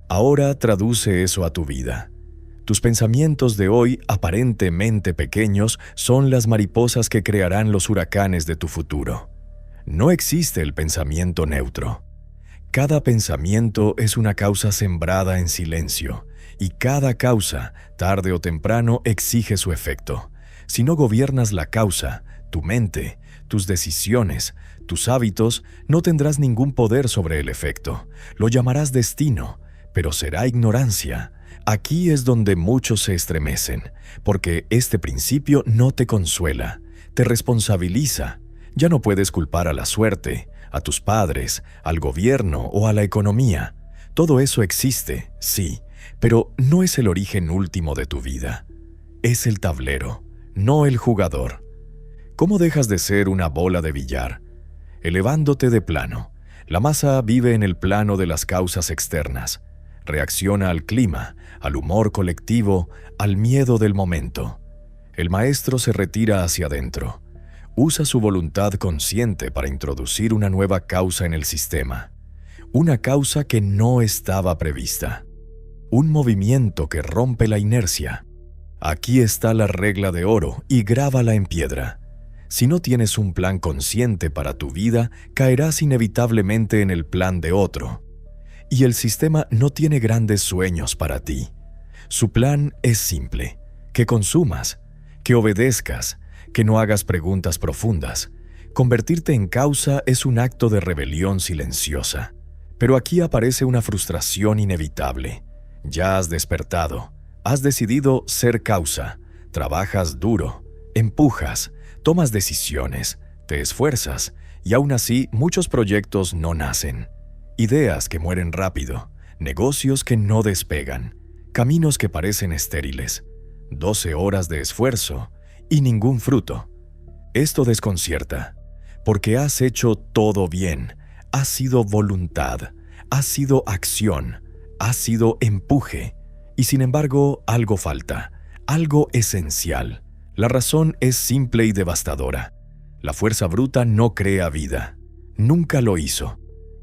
Ahora traduce eso a tu vida. Tus pensamientos de hoy, aparentemente pequeños, son las mariposas que crearán los huracanes de tu futuro. No existe el pensamiento neutro. Cada pensamiento es una causa sembrada en silencio, y cada causa, tarde o temprano, exige su efecto. Si no gobiernas la causa, tu mente, tus decisiones, tus hábitos, no tendrás ningún poder sobre el efecto. Lo llamarás destino, pero será ignorancia. Aquí es donde muchos se estremecen, porque este principio no te consuela, te responsabiliza. Ya no puedes culpar a la suerte, a tus padres, al gobierno o a la economía. Todo eso existe, sí, pero no es el origen último de tu vida. Es el tablero, no el jugador. ¿Cómo dejas de ser una bola de billar? Elevándote de plano. La masa vive en el plano de las causas externas. Reacciona al clima, al humor colectivo, al miedo del momento. El maestro se retira hacia adentro. Usa su voluntad consciente para introducir una nueva causa en el sistema. Una causa que no estaba prevista. Un movimiento que rompe la inercia. Aquí está la regla de oro y grábala en piedra. Si no tienes un plan consciente para tu vida, caerás inevitablemente en el plan de otro. Y el sistema no tiene grandes sueños para ti. Su plan es simple: que consumas, que obedezcas, que no hagas preguntas profundas. Convertirte en causa es un acto de rebelión silenciosa. Pero aquí aparece una frustración inevitable. Ya has despertado, has decidido ser causa, trabajas duro, empujas, tomas decisiones, te esfuerzas, y aún así muchos proyectos no nacen. Ideas que mueren rápido, negocios que no despegan, caminos que parecen estériles, 12 horas de esfuerzo y ningún fruto. Esto desconcierta, porque has hecho todo bien, ha sido voluntad, ha sido acción, ha sido empuje, y sin embargo algo falta, algo esencial. La razón es simple y devastadora. La fuerza bruta no crea vida. Nunca lo hizo.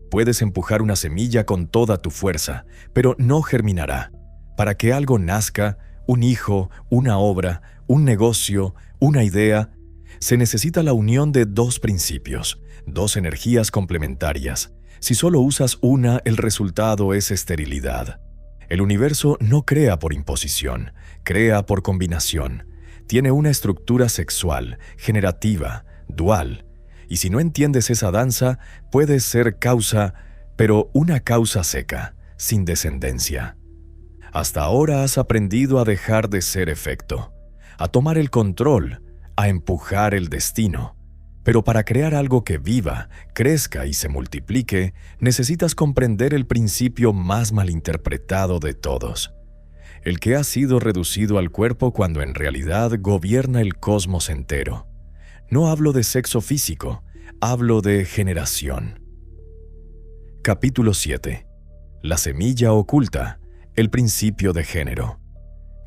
Puedes empujar una semilla con toda tu fuerza, pero no germinará. Para que algo nazca, un hijo, una obra, un negocio, una idea, se necesita la unión de dos principios, dos energías complementarias. Si solo usas una, el resultado es esterilidad. El universo no crea por imposición, crea por combinación. Tiene una estructura sexual, generativa, dual. Y si no entiendes esa danza, puedes ser causa, pero una causa seca, sin descendencia. Hasta ahora has aprendido a dejar de ser efecto, a tomar el control, a empujar el destino. Pero para crear algo que viva, crezca y se multiplique, necesitas comprender el principio más malinterpretado de todos, el que ha sido reducido al cuerpo cuando en realidad gobierna el cosmos entero. No hablo de sexo físico, hablo de generación. Capítulo 7. La semilla oculta, el principio de género.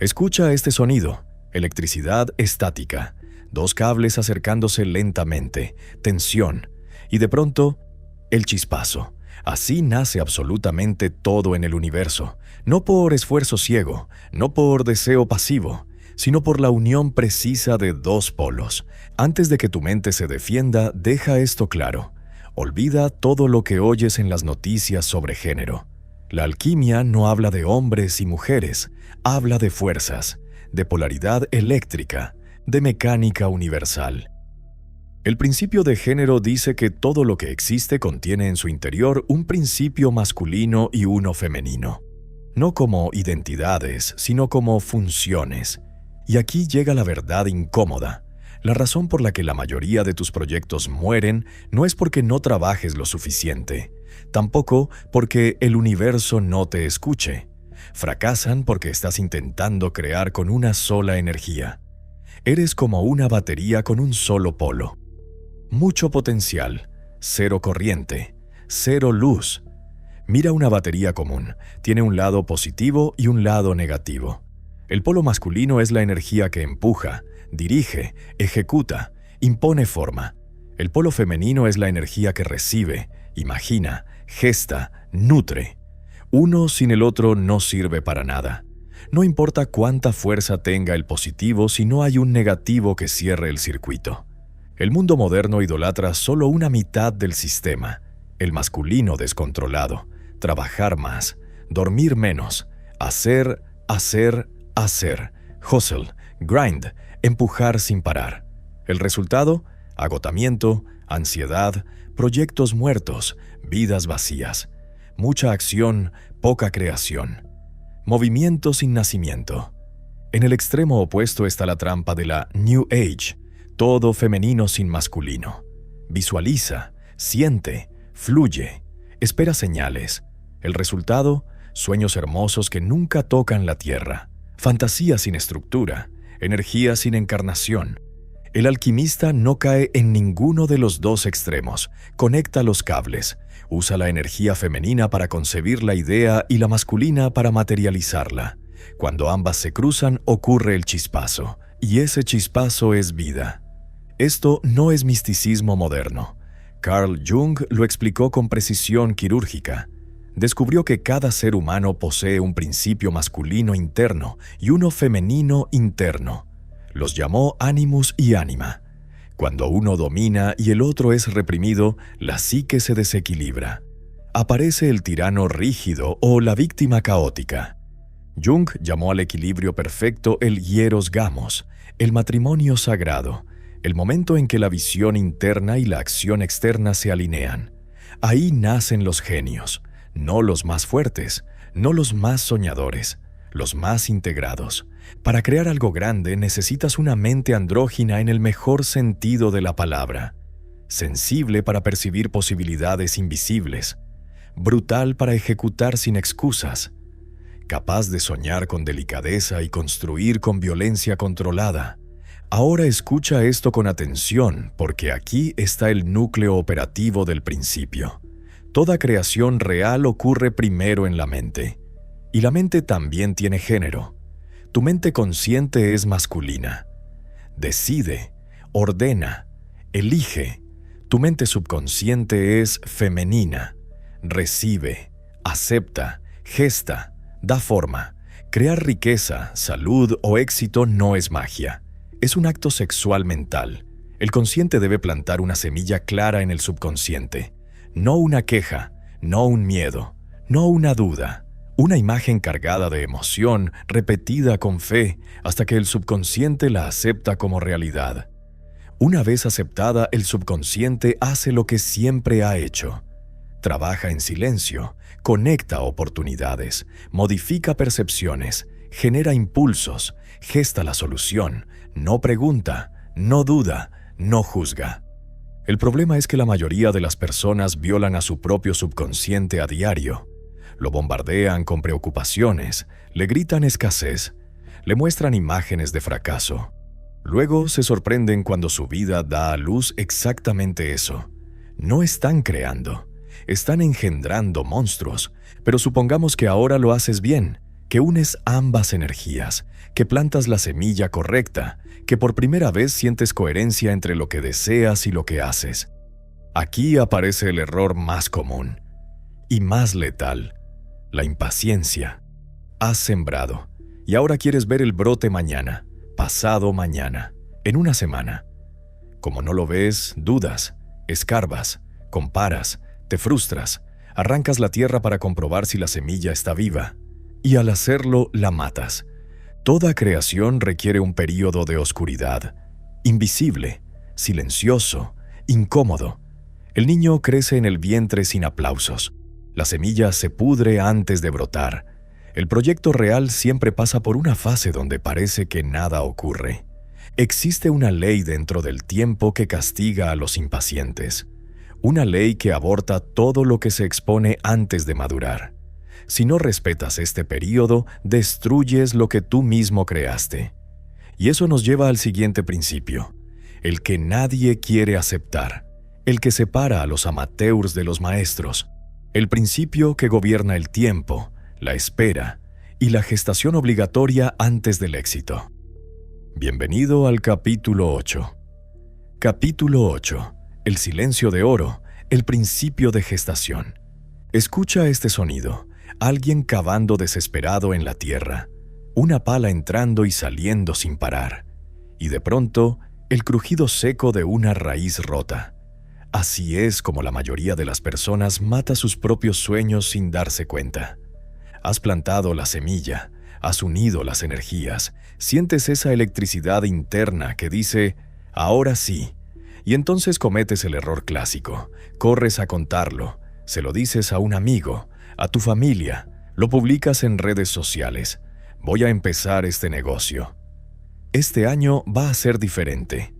Escucha este sonido, electricidad estática. Dos cables acercándose lentamente, tensión, y de pronto, el chispazo. Así nace absolutamente todo en el universo, no por esfuerzo ciego, no por deseo pasivo, sino por la unión precisa de dos polos. Antes de que tu mente se defienda, deja esto claro. Olvida todo lo que oyes en las noticias sobre género. La alquimia no habla de hombres y mujeres, habla de fuerzas, de polaridad eléctrica, de mecánica universal. El principio de género dice que todo lo que existe contiene en su interior un principio masculino y uno femenino. No como identidades, sino como funciones. Y aquí llega la verdad incómoda. La razón por la que la mayoría de tus proyectos mueren no es porque no trabajes lo suficiente, tampoco porque el universo no te escuche. Fracasan porque estás intentando crear con una sola energía. Eres como una batería con un solo polo. Mucho potencial, cero corriente, cero luz. Mira una batería común. Tiene un lado positivo y un lado negativo. El polo masculino es la energía que empuja, dirige, ejecuta, impone forma. El polo femenino es la energía que recibe, imagina, gesta, nutre. Uno sin el otro no sirve para nada. No importa cuánta fuerza tenga el positivo si no hay un negativo que cierre el circuito. El mundo moderno idolatra solo una mitad del sistema, el masculino descontrolado, trabajar más, dormir menos, hacer, hustle, grind, empujar sin parar. El resultado, agotamiento, ansiedad, proyectos muertos, vidas vacías, mucha acción, poca creación. Movimiento sin nacimiento. En el extremo opuesto está la trampa de la New Age, todo femenino sin masculino. Visualiza, siente, fluye, espera señales. El resultado, sueños hermosos que nunca tocan la tierra, fantasía sin estructura, energía sin encarnación. El alquimista no cae en ninguno de los dos extremos, conecta los cables. Usa la energía femenina para concebir la idea y la masculina para materializarla. Cuando ambas se cruzan, ocurre el chispazo, y ese chispazo es vida. Esto no es misticismo moderno. Carl Jung lo explicó con precisión quirúrgica. Descubrió que cada ser humano posee un principio masculino interno y uno femenino interno. Los llamó animus y anima. Cuando uno domina y el otro es reprimido, la psique se desequilibra. Aparece el tirano rígido o la víctima caótica. Jung llamó al equilibrio perfecto el hieros gamos, el matrimonio sagrado, el momento en que la visión interna y la acción externa se alinean. Ahí nacen los genios, no los más fuertes, no los más soñadores, los más integrados. Para crear algo grande necesitas una mente andrógina en el mejor sentido de la palabra, sensible para percibir posibilidades invisibles, brutal para ejecutar sin excusas, capaz de soñar con delicadeza y construir con violencia controlada. Ahora escucha esto con atención, porque aquí está el núcleo operativo del principio. Toda creación real ocurre primero en la mente, y la mente también tiene género. Tu mente consciente es masculina. Decide, ordena, elige. Tu mente subconsciente es femenina. Recibe, acepta, gesta, da forma. Crear riqueza, salud o éxito no es magia. Es un acto sexual mental. El consciente debe plantar una semilla clara en el subconsciente. No una queja, no un miedo, no una duda. Una imagen cargada de emoción, repetida con fe, hasta que el subconsciente la acepta como realidad. Una vez aceptada, el subconsciente hace lo que siempre ha hecho. trabaja en silencio, conecta oportunidades, modifica percepciones, genera impulsos, gesta la solución, no pregunta, no duda, no juzga. El problema es que la mayoría de las personas violan a su propio subconsciente a diario. Lo bombardean con preocupaciones, le gritan escasez, le muestran imágenes de fracaso. Luego se sorprenden cuando su vida da a luz exactamente eso. No están creando, están engendrando monstruos, pero supongamos que ahora lo haces bien, que unes ambas energías, que plantas la semilla correcta, que por primera vez sientes coherencia entre lo que deseas y lo que haces. Aquí aparece el error más común y más letal, la impaciencia. Has sembrado y ahora quieres ver el brote mañana, pasado mañana, en una semana. Como no lo ves, dudas, escarbas, comparas, te frustras, arrancas la tierra para comprobar si la semilla está viva, y al hacerlo la matas. Toda creación requiere un período de oscuridad, invisible, silencioso, incómodo. El niño crece en el vientre sin aplausos. La semilla se pudre antes de brotar. El proyecto real siempre pasa por una fase donde parece que nada ocurre. Existe una ley dentro del tiempo que castiga a los impacientes. Una ley que aborta todo lo que se expone antes de madurar. Si no respetas este período, destruyes lo que tú mismo creaste. Y eso nos lleva al siguiente principio, el que nadie quiere aceptar, el que separa a los amateurs de los maestros, el principio que gobierna el tiempo, la espera y la gestación obligatoria antes del éxito. Bienvenido al capítulo 8. Capítulo 8. El silencio de oro, el principio de gestación. Escucha este sonido. Alguien cavando desesperado en la tierra, una pala entrando y saliendo sin parar, y de pronto el crujido seco de una raíz rota. Así es como la mayoría de las personas mata sus propios sueños sin darse cuenta. Has plantado la semilla, has unido las energías, sientes esa electricidad interna que dice, ahora sí, y entonces cometes el error clásico, corres a contarlo, se lo dices a un amigo, a tu familia, lo publicas en redes sociales. Voy a empezar este negocio. Este año va a ser diferente.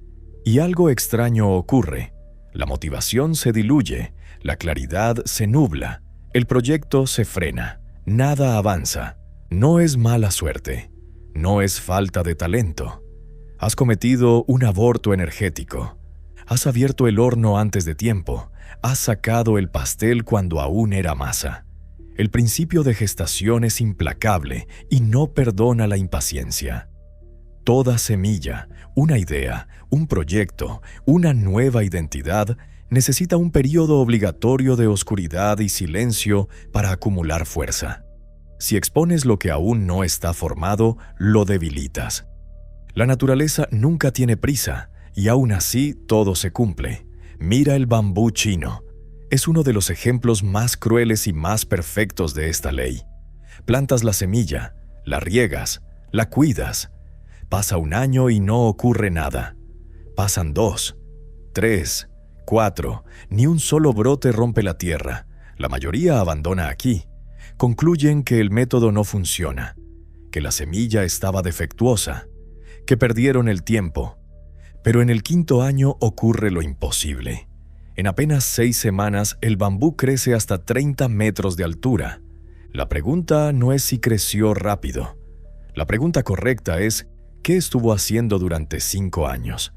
Y algo extraño ocurre. La motivación se diluye, la claridad se nubla, el proyecto se frena, nada avanza. No es mala suerte, no es falta de talento. Has cometido un aborto energético. Has abierto el horno antes de tiempo. Has sacado el pastel cuando aún era masa. El principio de gestación es implacable y no perdona la impaciencia. Toda semilla, una idea, un proyecto, una nueva identidad, necesita un período obligatorio de oscuridad y silencio para acumular fuerza. Si expones lo que aún no está formado, lo debilitas. La naturaleza nunca tiene prisa y aún así todo se cumple. Mira el bambú chino. Es uno de los ejemplos más crueles y más perfectos de esta ley. Plantas la semilla, la riegas, la cuidas. Pasa un año y no ocurre nada. Pasan 2, 3, 4, ni un solo brote rompe la tierra. La mayoría abandona aquí. Concluyen que el método no funciona, que la semilla estaba defectuosa, que perdieron el tiempo. Pero en el 5.º año ocurre lo imposible. En apenas 6 semanas, el bambú crece hasta 30 metros de altura. La pregunta no es si creció rápido. La pregunta correcta es, ¿qué estuvo haciendo durante 5 años?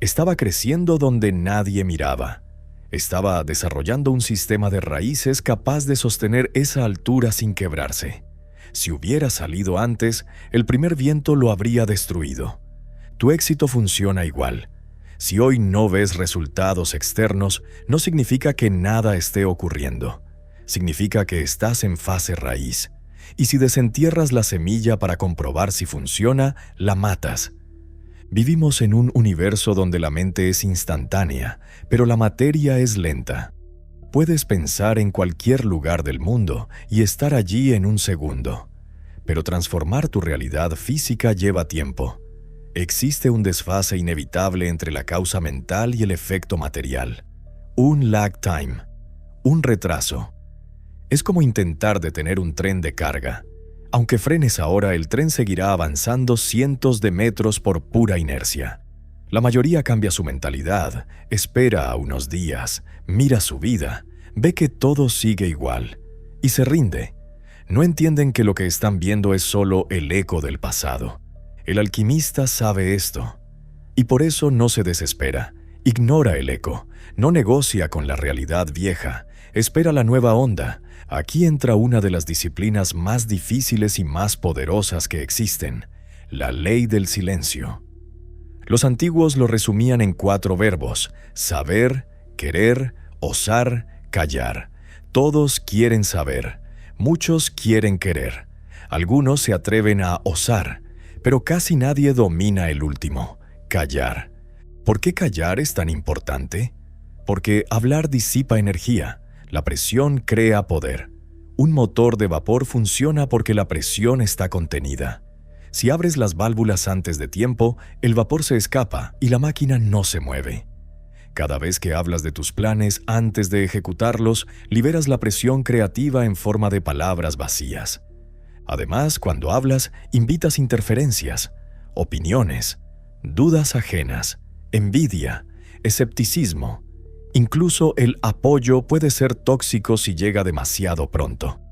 Estaba creciendo donde nadie miraba. Estaba desarrollando un sistema de raíces capaz de sostener esa altura sin quebrarse. Si hubiera salido antes, el primer viento lo habría destruido. Tu éxito funciona igual. Si hoy no ves resultados externos, no significa que nada esté ocurriendo. Significa que estás en fase raíz. Y si desentierras la semilla para comprobar si funciona, la matas. Vivimos en un universo donde la mente es instantánea, pero la materia es lenta. Puedes pensar en cualquier lugar del mundo y estar allí en un segundo. Pero transformar tu realidad física lleva tiempo. Existe un desfase inevitable entre la causa mental y el efecto material. Un lag time. un retraso. Es como intentar detener un tren de carga. Aunque frenes ahora, el tren seguirá avanzando cientos de metros por pura inercia. La mayoría cambia su mentalidad, espera a unos días, mira su vida, ve que todo sigue igual y se rinde. No entienden que lo que están viendo es solo el eco del pasado. El alquimista sabe esto y por eso no se desespera, ignora el eco, no negocia con la realidad vieja, espera la nueva onda. Aquí entra una de las disciplinas más difíciles y más poderosas que existen, la ley del silencio. Los antiguos lo resumían en 4 verbos: saber, querer, osar, callar. Todos quieren saber, muchos quieren querer, algunos se atreven a osar, pero casi nadie domina el último, callar. ¿Por qué callar es tan importante? Porque hablar disipa energía. La presión crea poder. Un motor de vapor funciona porque la presión está contenida. Si abres las válvulas antes de tiempo, el vapor se escapa y la máquina no se mueve. Cada vez que hablas de tus planes antes de ejecutarlos, liberas la presión creativa en forma de palabras vacías. Además, cuando hablas, invitas interferencias, opiniones, dudas ajenas, envidia, escepticismo. Incluso el apoyo puede ser tóxico si llega demasiado pronto.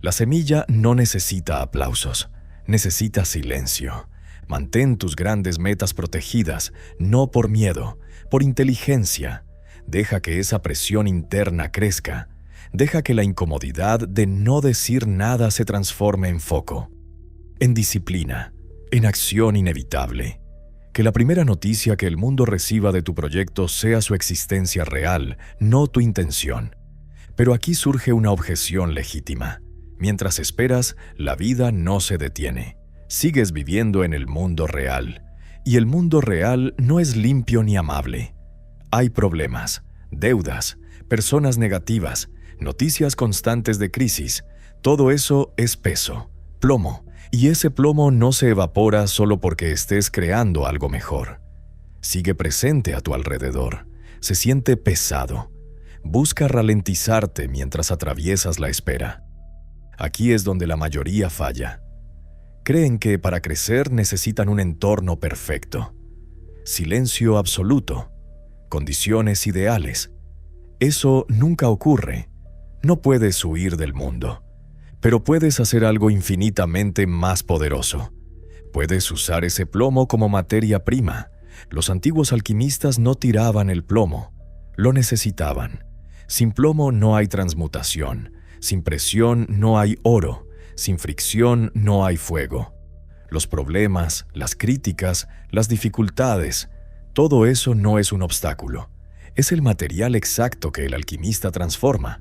La semilla no necesita aplausos, necesita silencio. Mantén tus grandes metas protegidas, no por miedo, por inteligencia. Deja que esa presión interna crezca. Deja que la incomodidad de no decir nada se transforme en foco, en disciplina, en acción inevitable. Que la primera noticia que el mundo reciba de tu proyecto sea su existencia real, no tu intención. Pero aquí surge una objeción legítima. Mientras esperas, la vida no se detiene. Sigues viviendo en el mundo real. Y el mundo real no es limpio ni amable. Hay problemas, deudas, personas negativas, noticias constantes de crisis. Todo eso es peso, plomo. Y ese plomo no se evapora solo porque estés creando algo mejor. Sigue presente a tu alrededor. Se siente pesado. Busca ralentizarte mientras atraviesas la espera. Aquí es donde la mayoría falla. Creen que para crecer necesitan un entorno perfecto. Silencio absoluto. Condiciones ideales. Eso nunca ocurre. No puedes huir del mundo. Pero puedes hacer algo infinitamente más poderoso. Puedes usar ese plomo como materia prima. Los antiguos alquimistas no tiraban el plomo, lo necesitaban. Sin plomo no hay transmutación, sin presión no hay oro, sin fricción no hay fuego. Los problemas, las críticas, las dificultades, todo eso no es un obstáculo. Es el material exacto que el alquimista transforma.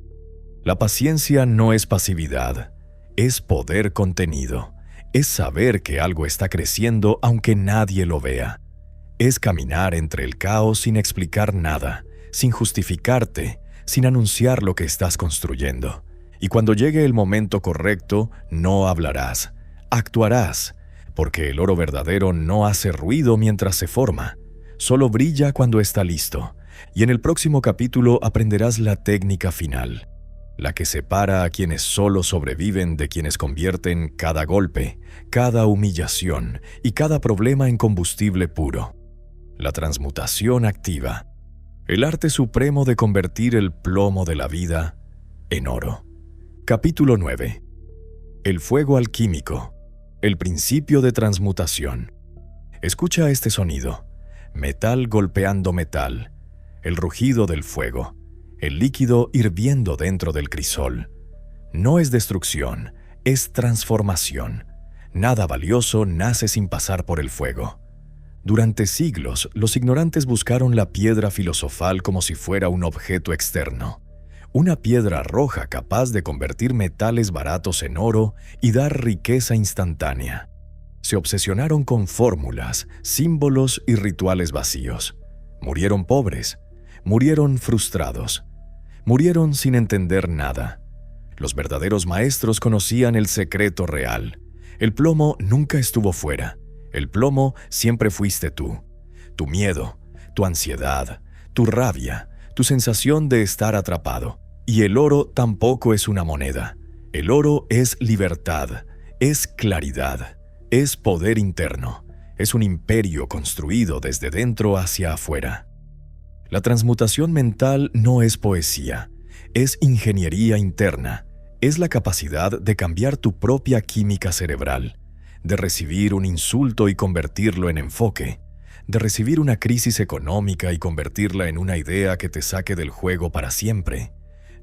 La paciencia no es pasividad, es poder contenido. Es saber que algo está creciendo aunque nadie lo vea. Es caminar entre el caos sin explicar nada, sin justificarte, sin anunciar lo que estás construyendo. Y cuando llegue el momento correcto, no hablarás, actuarás, porque el oro verdadero no hace ruido mientras se forma, solo brilla cuando está listo. Y en el próximo capítulo aprenderás la técnica final, la que separa a quienes solo sobreviven de quienes convierten cada golpe, cada humillación y cada problema en combustible puro. La transmutación activa, el arte supremo de convertir el plomo de la vida en oro. Capítulo 9. El fuego alquímico, el principio de transmutación. Escucha este sonido, metal golpeando metal, el rugido del fuego, el líquido hirviendo dentro del crisol. No es destrucción, es transformación. Nada valioso nace sin pasar por el fuego. Durante siglos, los ignorantes buscaron la piedra filosofal como si fuera un objeto externo. Una piedra roja capaz de convertir metales baratos en oro y dar riqueza instantánea. Se obsesionaron con fórmulas, símbolos y rituales vacíos. Murieron pobres, murieron frustrados. Murieron sin entender nada. Los verdaderos maestros conocían el secreto real. El plomo nunca estuvo fuera. El plomo siempre fuiste tú. Tu miedo, tu ansiedad, tu rabia, tu sensación de estar atrapado. Y el oro tampoco es una moneda. El oro es libertad, es claridad, es poder interno, es un imperio construido desde dentro hacia afuera. La transmutación mental no es poesía, es ingeniería interna, es la capacidad de cambiar tu propia química cerebral, de recibir un insulto y convertirlo en enfoque, de recibir una crisis económica y convertirla en una idea que te saque del juego para siempre.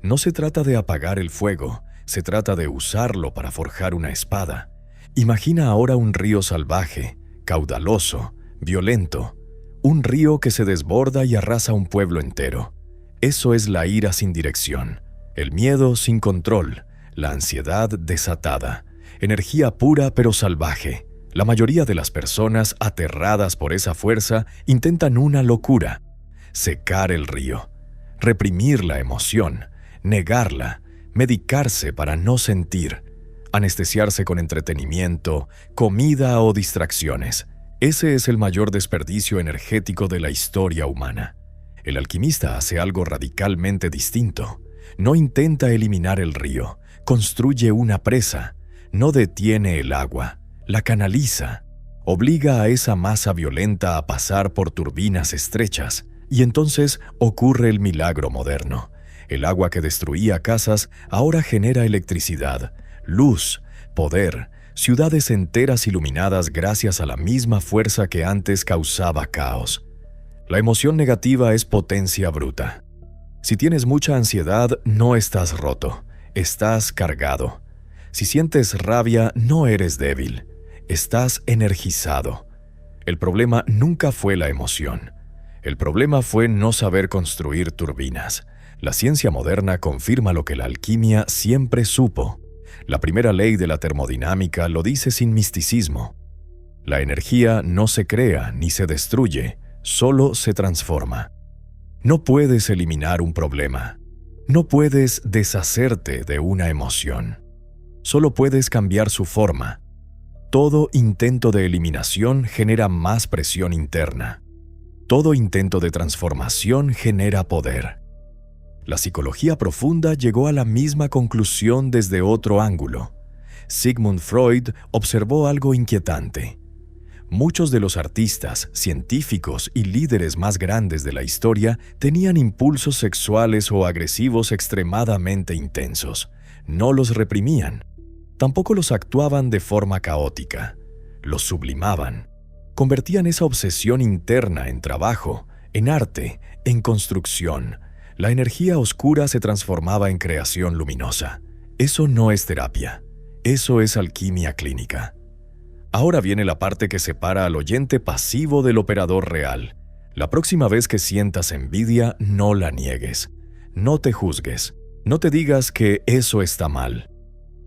No se trata de apagar el fuego, se trata de usarlo para forjar una espada. Imagina ahora un río salvaje, caudaloso, violento, un río que se desborda y arrasa un pueblo entero. Eso es la ira sin dirección, el miedo sin control, la ansiedad desatada, energía pura pero salvaje. La mayoría de las personas aterradas por esa fuerza intentan una locura: secar el río, reprimir la emoción, negarla, medicarse para no sentir, anestesiarse con entretenimiento, comida o distracciones. Ese es el mayor desperdicio energético de la historia humana. El alquimista hace algo radicalmente distinto. No intenta eliminar el río, construye una presa, no detiene el agua, la canaliza, obliga a esa masa violenta a pasar por turbinas estrechas, y entonces ocurre el milagro moderno. El agua que destruía casas ahora genera electricidad, luz, poder, ciudades enteras iluminadas gracias a la misma fuerza que antes causaba caos. La emoción negativa es potencia bruta. Si tienes mucha ansiedad, no estás roto, estás cargado. Si sientes rabia, no eres débil, estás energizado. El problema nunca fue la emoción. El problema fue no saber construir turbinas. La ciencia moderna confirma lo que la alquimia siempre supo. La primera ley de la termodinámica lo dice sin misticismo. La energía no se crea ni se destruye, solo se transforma. No puedes eliminar un problema. No puedes deshacerte de una emoción. Solo puedes cambiar su forma. Todo intento de eliminación genera más presión interna. Todo intento de transformación genera poder. La psicología profunda llegó a la misma conclusión desde otro ángulo. Sigmund Freud observó algo inquietante. Muchos de los artistas, científicos y líderes más grandes de la historia tenían impulsos sexuales o agresivos extremadamente intensos. No los reprimían. Tampoco los actuaban de forma caótica. Los sublimaban. Convertían esa obsesión interna en trabajo, en arte, en construcción. La energía oscura se transformaba en creación luminosa. Eso no es terapia. Eso es alquimia clínica. Ahora viene la parte que separa al oyente pasivo del operador real. La próxima vez que sientas envidia, no la niegues. No te juzgues. No te digas que eso está mal.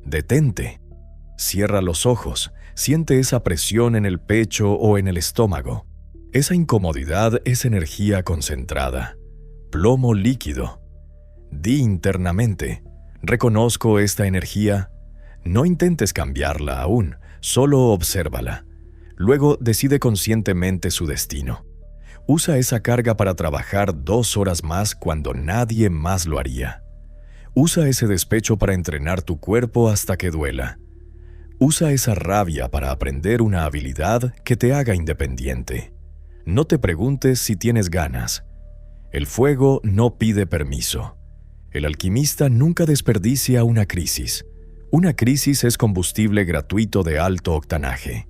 Detente. Cierra los ojos. Siente esa presión en el pecho o en el estómago. Esa incomodidad es energía concentrada. Plomo líquido. Di internamente: reconozco esta energía. No intentes cambiarla aún, solo obsérvala. Luego decide conscientemente su destino. Usa esa carga para trabajar 2 horas más cuando nadie más lo haría. Usa ese despecho para entrenar tu cuerpo hasta que duela. Usa esa rabia para aprender una habilidad que te haga independiente. No te preguntes si tienes ganas. El fuego no pide permiso. El alquimista nunca desperdicia una crisis. Una crisis es combustible gratuito de alto octanaje.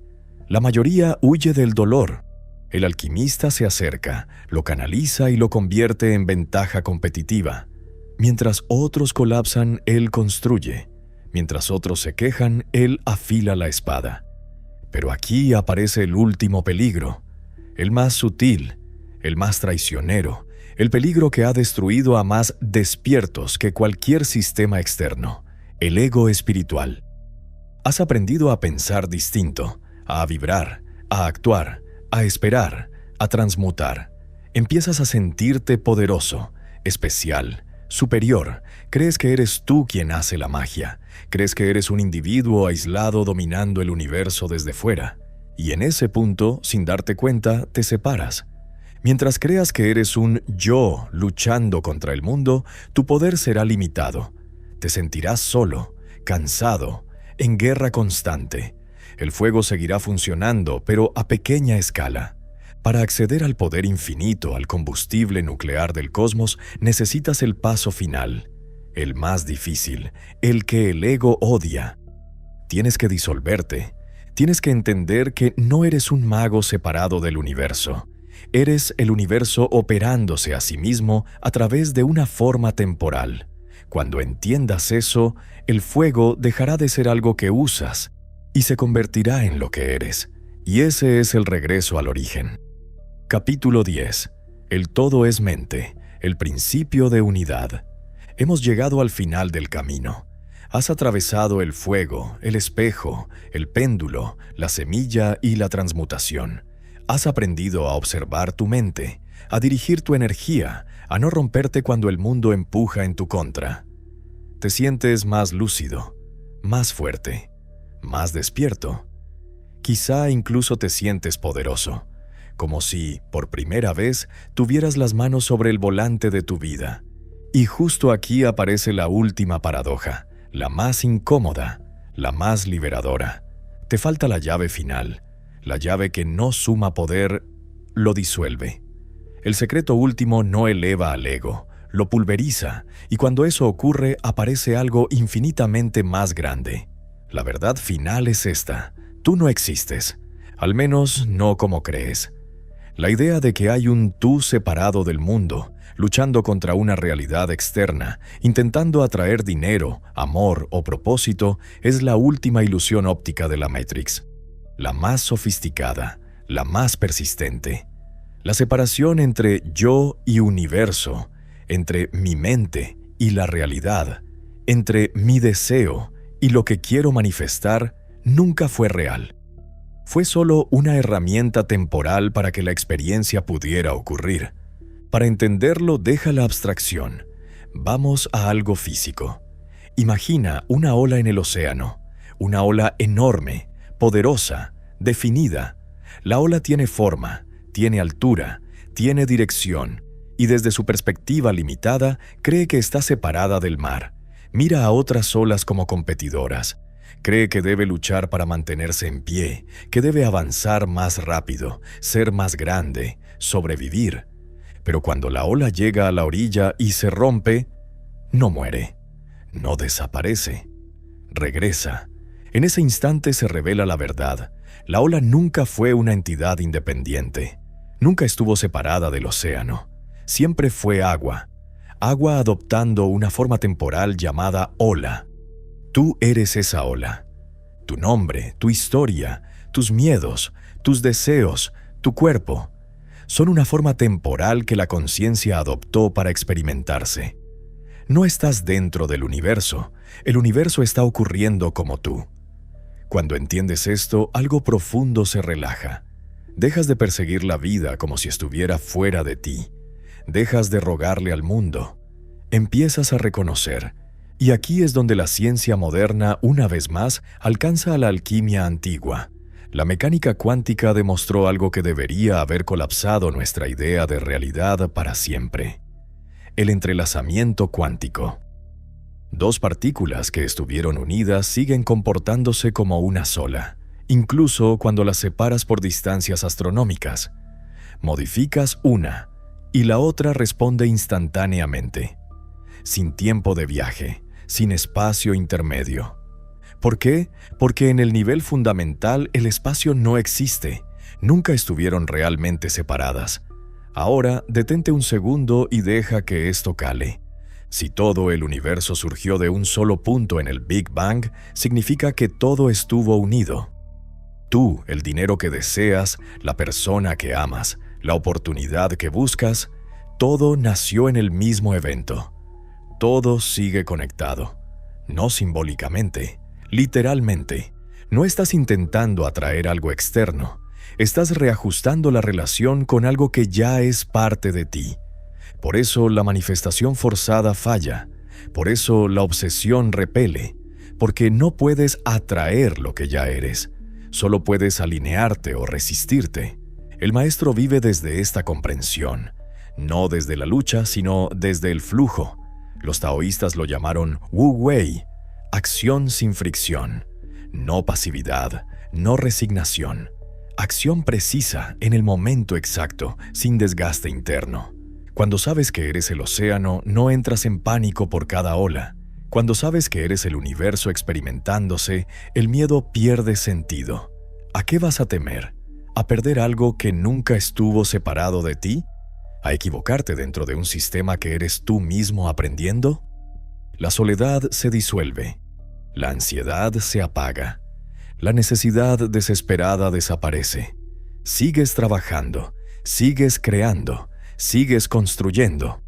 La mayoría huye del dolor. El alquimista se acerca, lo canaliza y lo convierte en ventaja competitiva. Mientras otros colapsan, él construye. Mientras otros se quejan, él afila la espada. Pero aquí aparece el último peligro, el más sutil, el más traicionero, el peligro que ha destruido a más despiertos que cualquier sistema externo, el ego espiritual. Has aprendido a pensar distinto, a vibrar, a actuar, a esperar, a transmutar. Empiezas a sentirte poderoso, especial, superior. Crees que eres tú quien hace la magia. Crees que eres un individuo aislado dominando el universo desde fuera. Y en ese punto, sin darte cuenta, te separas. Mientras creas que eres un yo luchando contra el mundo, tu poder será limitado. Te sentirás solo, cansado, en guerra constante. El fuego seguirá funcionando, pero a pequeña escala. Para acceder al poder infinito, al combustible nuclear del cosmos, necesitas el paso final, el más difícil, el que el ego odia. Tienes que disolverte. Tienes que entender que no eres un mago separado del universo. Eres el universo operándose a sí mismo a través de una forma temporal. Cuando entiendas eso, el fuego dejará de ser algo que usas y se convertirá en lo que eres. Y ese es el regreso al origen. Capítulo 10. El todo es mente, el principio de unidad. Hemos llegado al final del camino. Has atravesado el fuego, el espejo, el péndulo, la semilla y la transmutación. Has aprendido a observar tu mente, a dirigir tu energía, a no romperte cuando el mundo empuja en tu contra. Te sientes más lúcido, más fuerte, más despierto. Quizá incluso te sientes poderoso, como si, por primera vez, tuvieras las manos sobre el volante de tu vida. Y justo aquí aparece la última paradoja, la más incómoda, la más liberadora. Te falta la llave final. La llave que no suma poder, lo disuelve. El secreto último no eleva al ego, lo pulveriza, y cuando eso ocurre aparece algo infinitamente más grande. La verdad final es esta: tú no existes, al menos no como crees. La idea de que hay un tú separado del mundo, luchando contra una realidad externa, intentando atraer dinero, amor o propósito, es la última ilusión óptica de la Matrix. La más sofisticada, la más persistente. La separación entre yo y universo, entre mi mente y la realidad, entre mi deseo y lo que quiero manifestar, nunca fue real. Fue solo una herramienta temporal para que la experiencia pudiera ocurrir. Para entenderlo, deja la abstracción. Vamos a algo físico. Imagina una ola en el océano, una ola enorme, poderosa, definida. La ola tiene forma, tiene altura, tiene dirección, y desde su perspectiva limitada, cree que está separada del mar. Mira a otras olas como competidoras. Cree que debe luchar para mantenerse en pie, que debe avanzar más rápido, ser más grande, sobrevivir. Pero cuando la ola llega a la orilla y se rompe, no muere, no desaparece, regresa. En ese instante se revela la verdad. La ola nunca fue una entidad independiente. Nunca estuvo separada del océano. Siempre fue agua. Agua adoptando una forma temporal llamada ola. Tú eres esa ola. Tu nombre, tu historia, tus miedos, tus deseos, tu cuerpo, son una forma temporal que la conciencia adoptó para experimentarse. No estás dentro del universo. El universo está ocurriendo como tú. Cuando entiendes esto, algo profundo se relaja. Dejas de perseguir la vida como si estuviera fuera de ti. Dejas de rogarle al mundo. Empiezas a reconocer. Y aquí es donde la ciencia moderna, una vez más, alcanza a la alquimia antigua. La mecánica cuántica demostró algo que debería haber colapsado nuestra idea de realidad para siempre: el entrelazamiento cuántico. Dos partículas que estuvieron unidas siguen comportándose como una sola, incluso cuando las separas por distancias astronómicas. Modificas una, y la otra responde instantáneamente, sin tiempo de viaje, sin espacio intermedio. ¿Por qué? Porque en el nivel fundamental el espacio no existe. Nunca estuvieron realmente separadas. Ahora, detente un segundo y deja que esto cale. Si todo el universo surgió de un solo punto en el Big Bang, significa que todo estuvo unido. Tú, el dinero que deseas, la persona que amas, la oportunidad que buscas, todo nació en el mismo evento. Todo sigue conectado. No simbólicamente, literalmente. No estás intentando atraer algo externo. Estás reajustando la relación con algo que ya es parte de ti. Por eso la manifestación forzada falla. Por eso la obsesión repele. Porque no puedes atraer lo que ya eres. Solo puedes alinearte o resistirte. El maestro vive desde esta comprensión, no desde la lucha, sino desde el flujo. Los taoístas lo llamaron Wu Wei, acción sin fricción, no pasividad, no resignación, acción precisa en el momento exacto, sin desgaste interno. Cuando sabes que eres el océano, no entras en pánico por cada ola. Cuando sabes que eres el universo experimentándose, el miedo pierde sentido. ¿A qué vas a temer? ¿A perder algo que nunca estuvo separado de ti? ¿A equivocarte dentro de un sistema que eres tú mismo aprendiendo? La soledad se disuelve. La ansiedad se apaga. La necesidad desesperada desaparece. Sigues trabajando, sigues creando, sigues construyendo.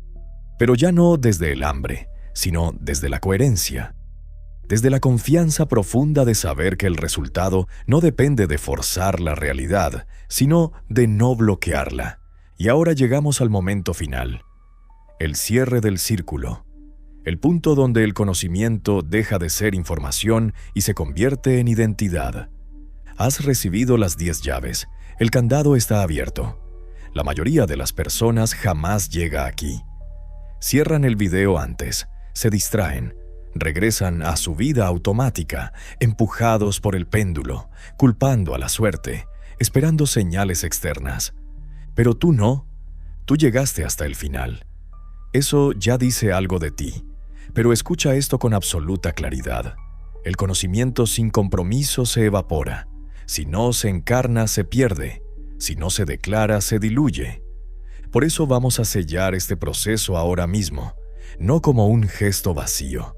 Pero ya no desde el hambre, sino desde la coherencia. Desde la confianza profunda de saber que el resultado no depende de forzar la realidad, sino de no bloquearla. Y ahora llegamos al momento final, el cierre del círculo, el punto donde el conocimiento deja de ser información y se convierte en identidad. Has recibido las 10 llaves, el candado está abierto. La mayoría de las personas jamás llega aquí. Cierran el video antes, se distraen, regresan a su vida automática, empujados por el péndulo, culpando a la suerte, esperando señales externas. Pero tú no, tú llegaste hasta el final. Eso ya dice algo de ti, pero escucha esto con absoluta claridad. El conocimiento sin compromiso se evapora. Si no se encarna, se pierde. Si no se declara, se diluye. Por eso vamos a sellar este proceso ahora mismo, no como un gesto vacío,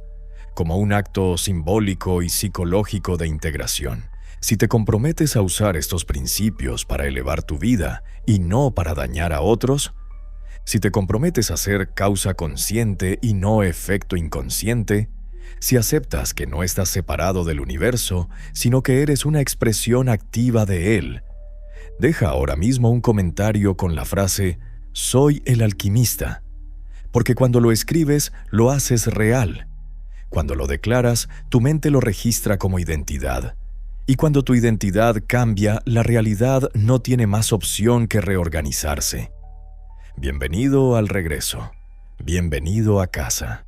como un acto simbólico y psicológico de integración. Si te comprometes a usar estos principios para elevar tu vida y no para dañar a otros, si te comprometes a ser causa consciente y no efecto inconsciente, si aceptas que no estás separado del universo, sino que eres una expresión activa de él, deja ahora mismo un comentario con la frase «Soy el alquimista», porque cuando lo escribes, lo haces real. Cuando lo declaras, tu mente lo registra como identidad. Y cuando tu identidad cambia, la realidad no tiene más opción que reorganizarse. Bienvenido al regreso. Bienvenido a casa.